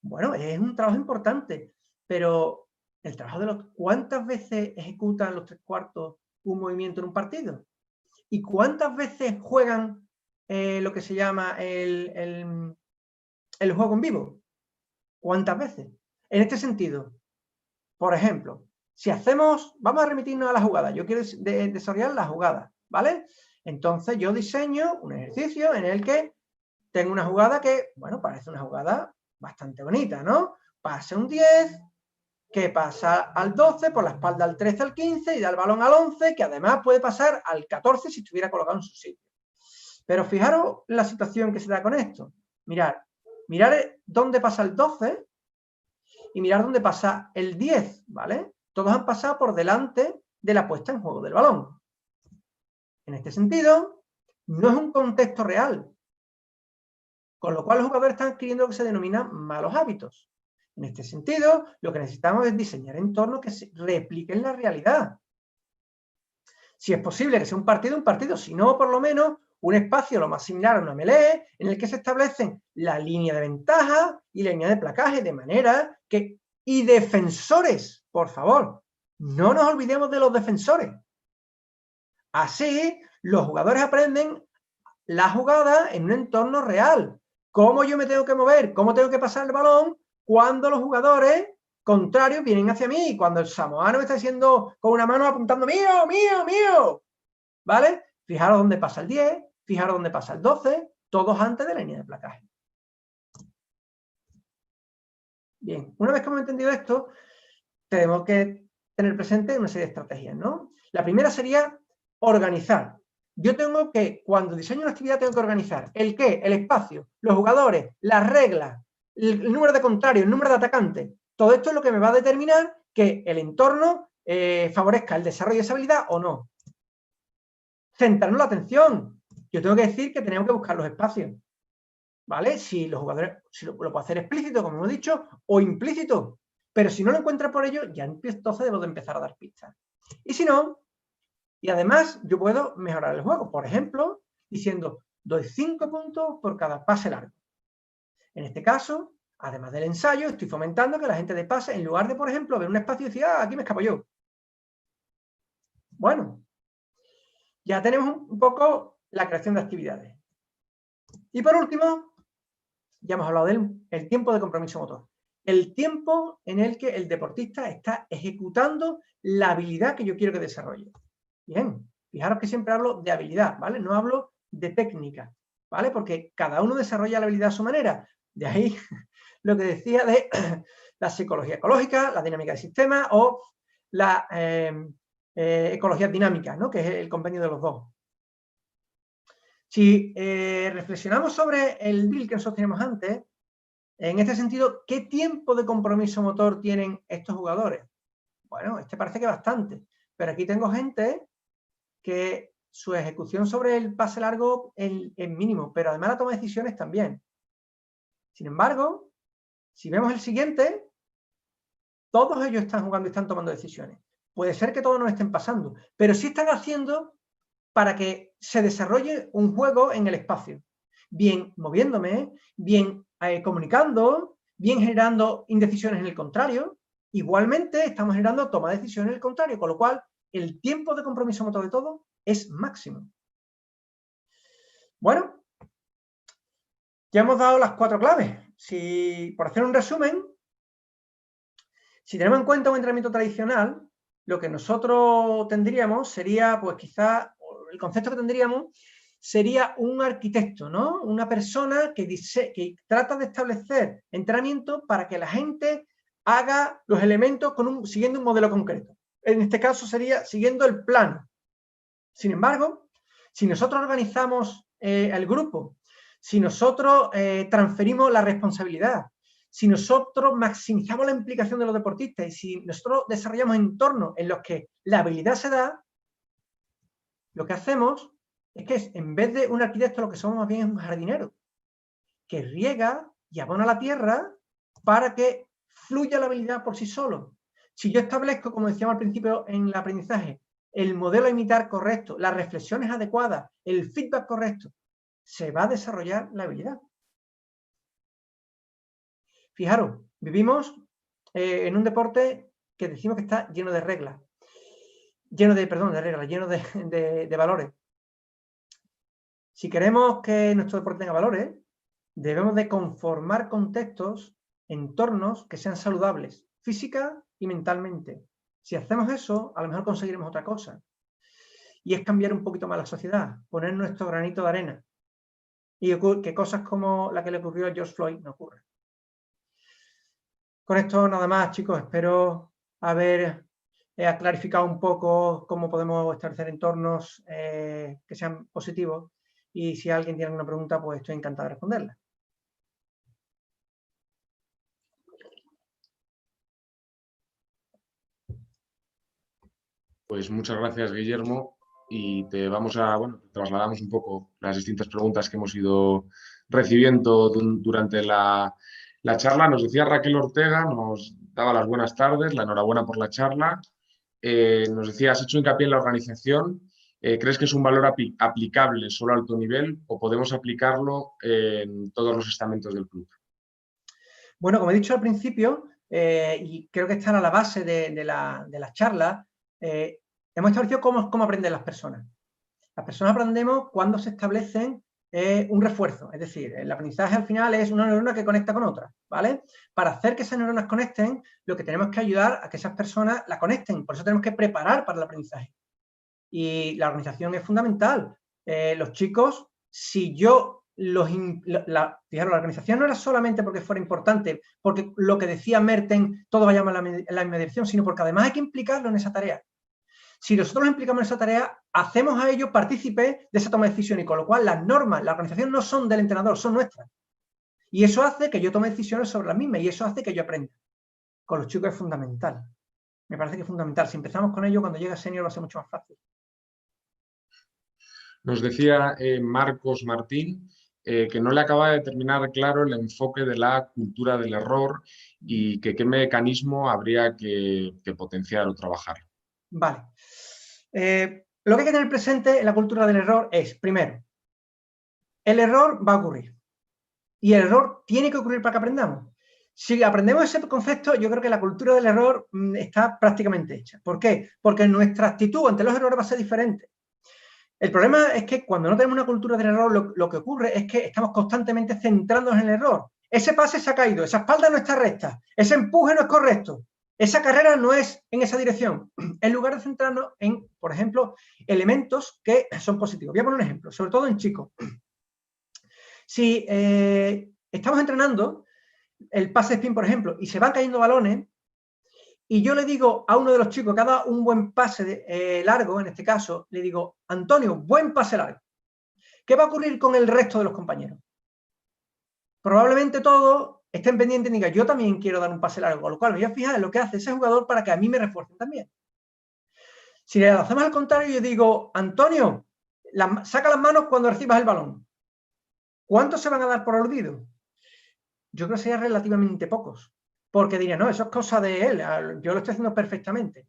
Bueno, es un trabajo importante, pero el trabajo de los... ¿Cuántas veces ejecutan los 3/4 un movimiento en un partido? ¿Y cuántas veces juegan lo que se llama el juego en vivo? ¿Cuántas veces? En este sentido, por ejemplo, si hacemos, vamos a remitirnos a la jugada, yo quiero desarrollar la jugada, ¿vale? Entonces yo diseño un ejercicio en el que tengo una jugada que, bueno, parece una jugada bastante bonita, ¿no? Pase un 10, que pasa al 12, por la espalda al 13, al 15 y da el balón al 11, que además puede pasar al 14 si estuviera colocado en su sitio. Pero fijaros la situación que se da con esto. Mirad dónde pasa el 12 y mirad dónde pasa el 10, ¿vale? Todos han pasado por delante de la puesta en juego del balón. En este sentido, no es un contexto real, con lo cual los jugadores están adquiriendo lo que se denominan malos hábitos. En este sentido, lo que necesitamos es diseñar entornos que se repliquen la realidad. Si es posible que sea un partido, si no, por lo menos un espacio lo más similar a una melee en el que se establecen la línea de ventaja y la línea de placaje, de manera que... Y defensores, por favor, no nos olvidemos de los defensores. Así, los jugadores aprenden la jugada en un entorno real. Cómo yo me tengo que mover, cómo tengo que pasar el balón cuando los jugadores contrarios vienen hacia mí, cuando el samoano me está diciendo con una mano apuntando mío, mío, mío, ¿vale? Fijaros dónde pasa el 10, fijaros dónde pasa el 12, todos antes de la línea de placaje. Bien, una vez que hemos entendido esto, tenemos que tener presente una serie de estrategias, ¿no? La primera sería organizar. Yo tengo que, cuando diseño una actividad, tengo que organizar el qué, el espacio, los jugadores, las reglas, el número de contrarios, el número de atacantes. Todo esto es lo que me va a determinar que el entorno favorezca el desarrollo de esa habilidad o no. Centrarnos la atención. Yo tengo que decir que tenemos que buscar los espacios, ¿vale? Si los jugadores, si lo puedo hacer explícito, como hemos dicho, o implícito. Pero si no lo encuentro por ello, ya entonces debo de empezar a dar pistas. Y si no, y además yo puedo mejorar el juego. Por ejemplo, diciendo, doy 5 puntos por cada pase largo. En este caso, además del ensayo, estoy fomentando que la gente de pase, en lugar de, por ejemplo, ver un espacio y decir, ah, aquí me escapo yo. Bueno, ya tenemos un poco la creación de actividades. Y por último, ya hemos hablado del tiempo de compromiso motor. El tiempo en el que el deportista está ejecutando la habilidad que yo quiero que desarrolle. Bien, fijaros que siempre hablo de habilidad, ¿vale? No hablo de técnica, ¿vale? Porque cada uno desarrolla la habilidad a su manera. De ahí lo que decía de la psicología ecológica, la dinámica del sistema o la ecología dinámica, ¿no? Que es el compendio de los dos. Si reflexionamos sobre el drill que nosotros teníamos antes, en este sentido, ¿qué tiempo de compromiso motor tienen estos jugadores? Bueno, parece que bastante, pero aquí tengo gente que su ejecución sobre el pase largo es mínimo, pero además la toma de decisiones también. Sin embargo, si vemos el siguiente, todos ellos están jugando y están tomando decisiones. Puede ser que todos no estén pasando, pero sí están haciendo para que se desarrolle un juego en el espacio. Bien moviéndome, bien comunicando, bien generando indecisiones en el contrario. Igualmente estamos generando toma de decisiones al contrario, con lo cual el tiempo de compromiso motor de todo es máximo. Bueno, ya hemos dado las 4 claves. Por hacer un resumen, si tenemos en cuenta un entrenamiento tradicional, lo que nosotros tendríamos sería, pues quizá, el concepto que tendríamos sería un arquitecto, ¿no? Una persona que trata de establecer entrenamiento para que la gente haga los elementos siguiendo un modelo concreto. En este caso sería siguiendo el plano. Sin embargo, si nosotros organizamos el grupo, si nosotros transferimos la responsabilidad, si nosotros maximizamos la implicación de los deportistas y si nosotros desarrollamos entornos en los que la habilidad se da, lo que hacemos es que en vez de un arquitecto lo que somos más bien es un jardinero que riega y abona la tierra para que fluya la habilidad por sí solo. Si yo establezco, como decíamos al principio en el aprendizaje, el modelo a imitar correcto, las reflexiones adecuadas, el feedback correcto, se va a desarrollar la habilidad. Fijaros, vivimos en un deporte que decimos que está lleno de reglas, lleno de valores. Si queremos que nuestro deporte tenga valores, debemos de conformar contextos, entornos que sean saludables, física y mentalmente. Si hacemos eso, a lo mejor conseguiremos otra cosa. Y es cambiar un poquito más la sociedad, poner nuestro granito de arena. Y que cosas como la que le ocurrió a George Floyd no ocurran. Con esto nada más, chicos. Espero haber clarificado un poco cómo podemos establecer entornos que sean positivos. Y si alguien tiene alguna pregunta, pues estoy encantado de responderla. Pues muchas gracias, Guillermo, y te trasladamos un poco las distintas preguntas que hemos ido recibiendo durante la charla. Nos decía Raquel Ortega, nos daba las buenas tardes, la enhorabuena por la charla. Nos decía, has hecho hincapié en la organización. ¿Crees que es un valor aplicable solo a alto nivel o podemos aplicarlo en todos los estamentos del club? Bueno, como he dicho al principio, y creo que está a la base de la charla, hemos establecido cómo aprenden las personas. Las personas aprendemos cuando se establecen un refuerzo, es decir, el aprendizaje al final es una neurona que conecta con otra, ¿vale? Para hacer que esas neuronas conecten, lo que tenemos que ayudar a que esas personas la conecten, por eso tenemos que preparar para el aprendizaje. Y la organización es fundamental. Los chicos, si yo fijaros, la organización no era solamente porque fuera importante, porque lo que decía Merten, todo vayamos en la misma dirección, sino porque además hay que implicarlo en esa tarea. Si nosotros los implicamos en esa tarea, hacemos a ellos partícipes de esa toma de decisiones, y con lo cual las normas, la organización no son del entrenador, son nuestras. Y eso hace que yo tome decisiones sobre las mismas y eso hace que yo aprenda. Con los chicos es fundamental. Me parece que es fundamental. Si empezamos con ello, cuando llega senior va a ser mucho más fácil. Nos decía Marcos Martín que no le acaba de terminar claro el enfoque de la cultura del error y que qué mecanismo habría que potenciar o trabajar. Vale. Lo que hay que tener presente en la cultura del error es, primero, el error va a ocurrir. Y el error tiene que ocurrir para que aprendamos. Si aprendemos ese concepto, yo creo que la cultura del error está prácticamente hecha. ¿Por qué? Porque nuestra actitud ante los errores va a ser diferente. El problema es que cuando no tenemos una cultura del error, lo que ocurre es que estamos constantemente centrándonos en el error. Ese pase se ha caído, esa espalda no está recta, ese empuje no es correcto, esa carrera no es en esa dirección. En lugar de centrarnos en, por ejemplo, elementos que son positivos. Voy a poner un ejemplo, sobre todo en chicos. Si estamos entrenando el pase spin, por ejemplo, y se van cayendo balones, y yo le digo a uno de los chicos que ha dado un buen pase largo, en este caso, le digo, Antonio, buen pase largo. ¿Qué va a ocurrir con el resto de los compañeros? Probablemente todos estén pendientes y digan, yo también quiero dar un pase largo, con lo cual me voy a fijar en lo que hace ese jugador para que a mí me refuercen también. Si le hacemos al contrario, yo digo, Antonio, saca las manos cuando recibas el balón. ¿Cuántos se van a dar por olvido? Yo creo que serían relativamente pocos. Porque diría, no, eso es cosa de él, yo lo estoy haciendo perfectamente.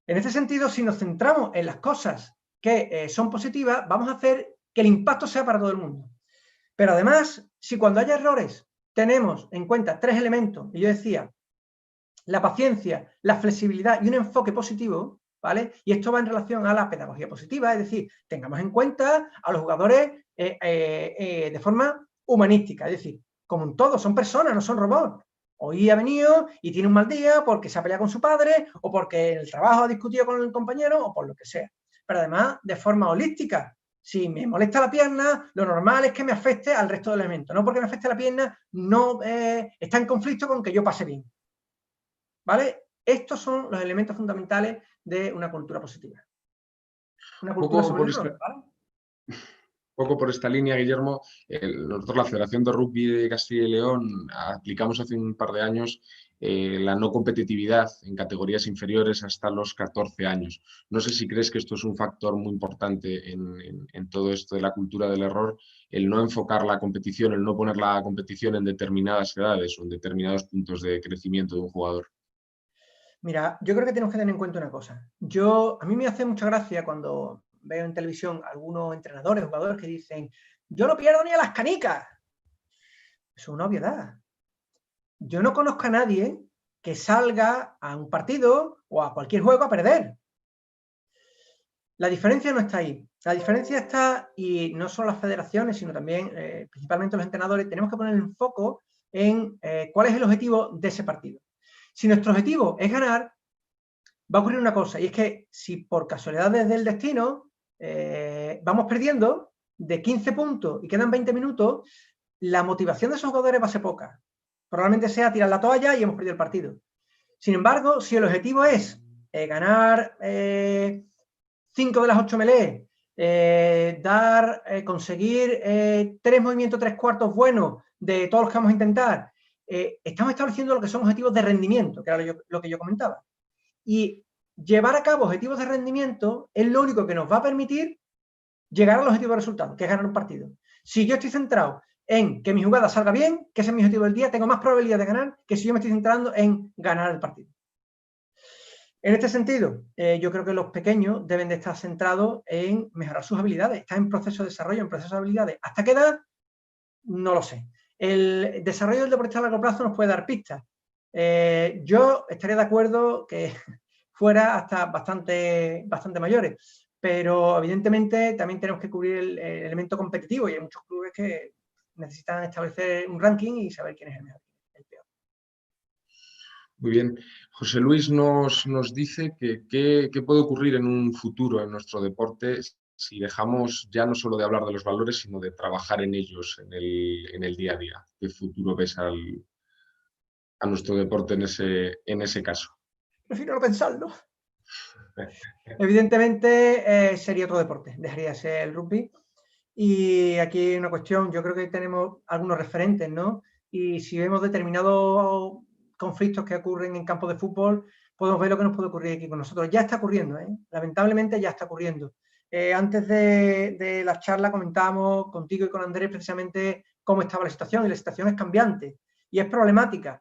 En este sentido, si nos centramos en las cosas que son positivas, vamos a hacer que el impacto sea para todo el mundo. Pero además, si cuando haya errores tenemos en cuenta 3 elementos, y yo decía, la paciencia, la flexibilidad y un enfoque positivo, ¿vale? Y esto va en relación a la pedagogía positiva, es decir, tengamos en cuenta a los jugadores de forma humanística, es decir, como en todo, son personas, no son robots. Hoy ha venido y tiene un mal día porque se ha peleado con su padre o porque en el trabajo ha discutido con el compañero o por lo que sea. Pero además, de forma holística. Si me molesta la pierna, lo normal es que me afecte al resto del elemento. No porque me afecte la pierna, no está en conflicto con que yo pase bien. ¿Vale? Estos son los elementos fundamentales de una cultura positiva. Una cultura sobre el error, ¿vale? Poco por esta línea, Guillermo, nosotros, la Federación de Rugby de Castilla y León, aplicamos hace un par de años la no competitividad en categorías inferiores hasta los 14 años. No sé si crees que esto es un factor muy importante en todo esto de la cultura del error, el no enfocar la competición, el no poner la competición en determinadas edades o en determinados puntos de crecimiento de un jugador. Mira, yo creo que tenemos que tener en cuenta una cosa. A mí me hace mucha gracia cuando veo en televisión algunos entrenadores, jugadores que dicen, yo no pierdo ni a las canicas. Es una obviedad. Yo no conozco a nadie que salga a un partido o a cualquier juego a perder. La diferencia no está ahí. La diferencia está, y no solo las federaciones, sino también principalmente los entrenadores, tenemos que poner el foco en cuál es el objetivo de ese partido. Si nuestro objetivo es ganar, va a ocurrir una cosa, y es que si por casualidades del destino vamos perdiendo de 15 puntos y quedan 20 minutos, la motivación de esos jugadores va a ser poca. Probablemente sea tirar la toalla y hemos perdido el partido. Sin embargo, si el objetivo es ganar 5 de las 8 melees, conseguir 3 movimientos 3/4 buenos de todos los que vamos a intentar, estamos estableciendo lo que son objetivos de rendimiento, que era lo que yo comentaba. Y llevar a cabo objetivos de rendimiento es lo único que nos va a permitir llegar al objetivo de resultado, que es ganar un partido. Si yo estoy centrado en que mi jugada salga bien, que ese es mi objetivo del día, tengo más probabilidad de ganar que si yo me estoy centrando en ganar el partido. En este sentido, yo creo que los pequeños deben de estar centrados en mejorar sus habilidades. Están en proceso de desarrollo, en proceso de habilidades. ¿Hasta qué edad? No lo sé. El desarrollo del deporte a largo plazo nos puede dar pistas. Yo estaría de acuerdo que fuera hasta bastante mayores, pero evidentemente también tenemos que cubrir el elemento competitivo y hay muchos clubes que necesitan establecer un ranking y saber quién es el mejor, el peor. Muy bien. José Luis nos dice que qué puede ocurrir en un futuro en nuestro deporte si dejamos ya no solo de hablar de los valores, sino de trabajar en ellos en el día a día. ¿Qué futuro ves a nuestro deporte en ese caso? Prefiero no pensarlo. Evidentemente sería otro deporte, dejaría de ser el rugby. Y aquí hay una cuestión, yo creo que tenemos algunos referentes, ¿no? Y si vemos determinados conflictos que ocurren en campos de fútbol, podemos ver lo que nos puede ocurrir aquí con nosotros. Ya está ocurriendo, ¿eh? Lamentablemente ya está ocurriendo. Antes de la charla comentábamos contigo y con Andrés precisamente cómo estaba la situación, y la situación es cambiante y es problemática.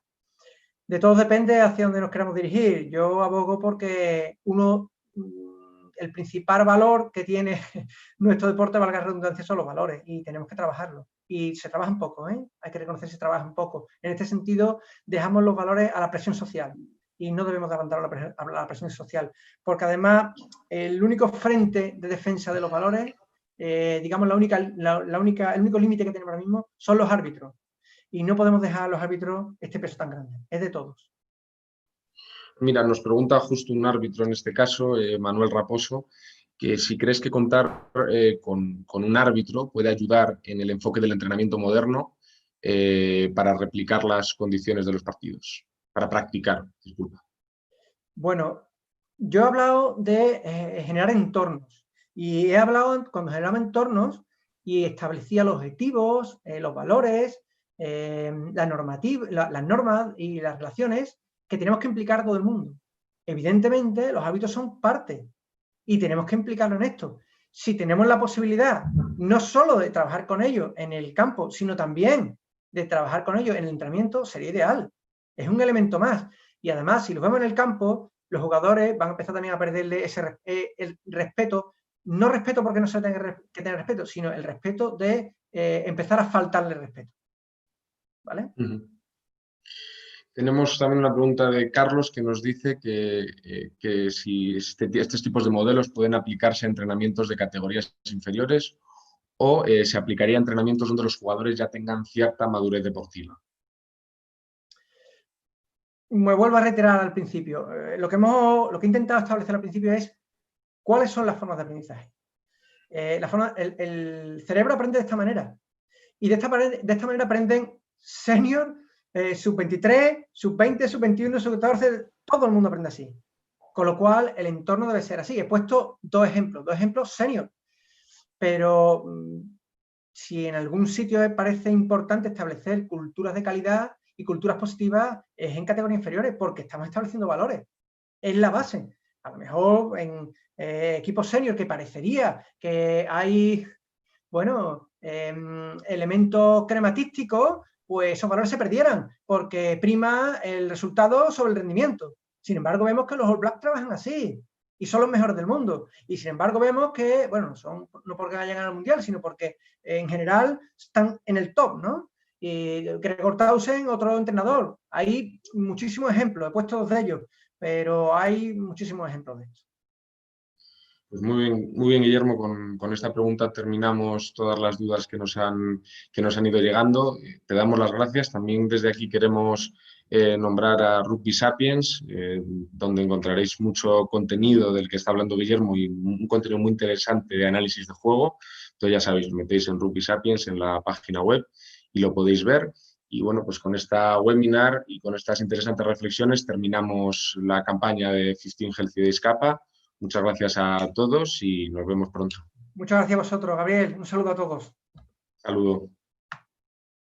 De todo depende hacia dónde nos queramos dirigir. Yo abogo porque el principal valor que tiene nuestro deporte, valga la redundancia, son los valores y tenemos que trabajarlos. Y se trabaja un poco, ¿eh? Hay que reconocer que se trabaja un poco. En este sentido, dejamos los valores a la presión social y no debemos de abandonar la presión social, porque además el único frente de defensa de los valores, digamos el único límite que tenemos ahora mismo son los árbitros. Y no podemos dejar a los árbitros este peso tan grande. Es de todos. Mira, nos pregunta justo un árbitro en este caso, Manuel Raposo, que si crees que contar con un árbitro puede ayudar en el enfoque del entrenamiento moderno para replicar las condiciones de los partidos, para practicar, disculpa. Bueno, yo he hablado de generar entornos y he hablado cuando generaba entornos y establecía los objetivos, los valores, las normas y las relaciones que tenemos que implicar a todo el mundo. Evidentemente, los hábitos son parte y tenemos que implicarlo en esto. Si tenemos la posibilidad no solo de trabajar con ellos en el campo, sino también de trabajar con ellos en el entrenamiento, sería ideal. Es un elemento más. Y además, si los vemos en el campo, los jugadores van a empezar también a perderle el respeto, no respeto porque no se tenga que tener respeto, sino el respeto de empezar a faltarle respeto. ¿Vale? Tenemos también una pregunta de Carlos que nos dice que si estos tipos de modelos pueden aplicarse a entrenamientos de categorías inferiores o se aplicaría a entrenamientos donde los jugadores ya tengan cierta madurez deportiva. Me vuelvo a reiterar al principio. Lo que he intentado establecer al principio es cuáles son las formas de aprendizaje. El cerebro aprende de esta manera. Y de esta manera aprenden senior, sub-23, sub-20, sub-21, sub-14, todo el mundo aprende así. Con lo cual, el entorno debe ser así. He puesto dos ejemplos senior. Pero si en algún sitio parece importante establecer culturas de calidad y culturas positivas, es en categorías inferiores, porque estamos estableciendo valores. Es la base. A lo mejor en equipos senior, que parecería que hay, bueno, elementos crematísticos, pues esos valores se perdieran, porque prima el resultado sobre el rendimiento. Sin embargo, vemos que los All Blacks trabajan así y son los mejores del mundo. Y sin embargo, vemos que, bueno, no porque vayan al Mundial, sino porque en general están en el top, ¿no? Y Gregor Tausen, otro entrenador. Hay muchísimos ejemplos, he puesto dos de ellos, pero hay muchísimos ejemplos de esto. Pues muy bien, Guillermo, con esta pregunta terminamos todas las dudas que nos han ido llegando. Te damos las gracias. También desde aquí queremos nombrar a Rugby Sapiens, donde encontraréis mucho contenido del que está hablando Guillermo y un contenido muy interesante de análisis de juego. Entonces ya sabéis, metéis en Rugby Sapiens en la página web y lo podéis ver. Y bueno, pues con esta webinar y con estas interesantes reflexiones terminamos la campaña de 15 Healthy Days Kappa. Muchas gracias a todos y nos vemos pronto. Muchas gracias a vosotros, Gabriel. Un saludo a todos. Saludo.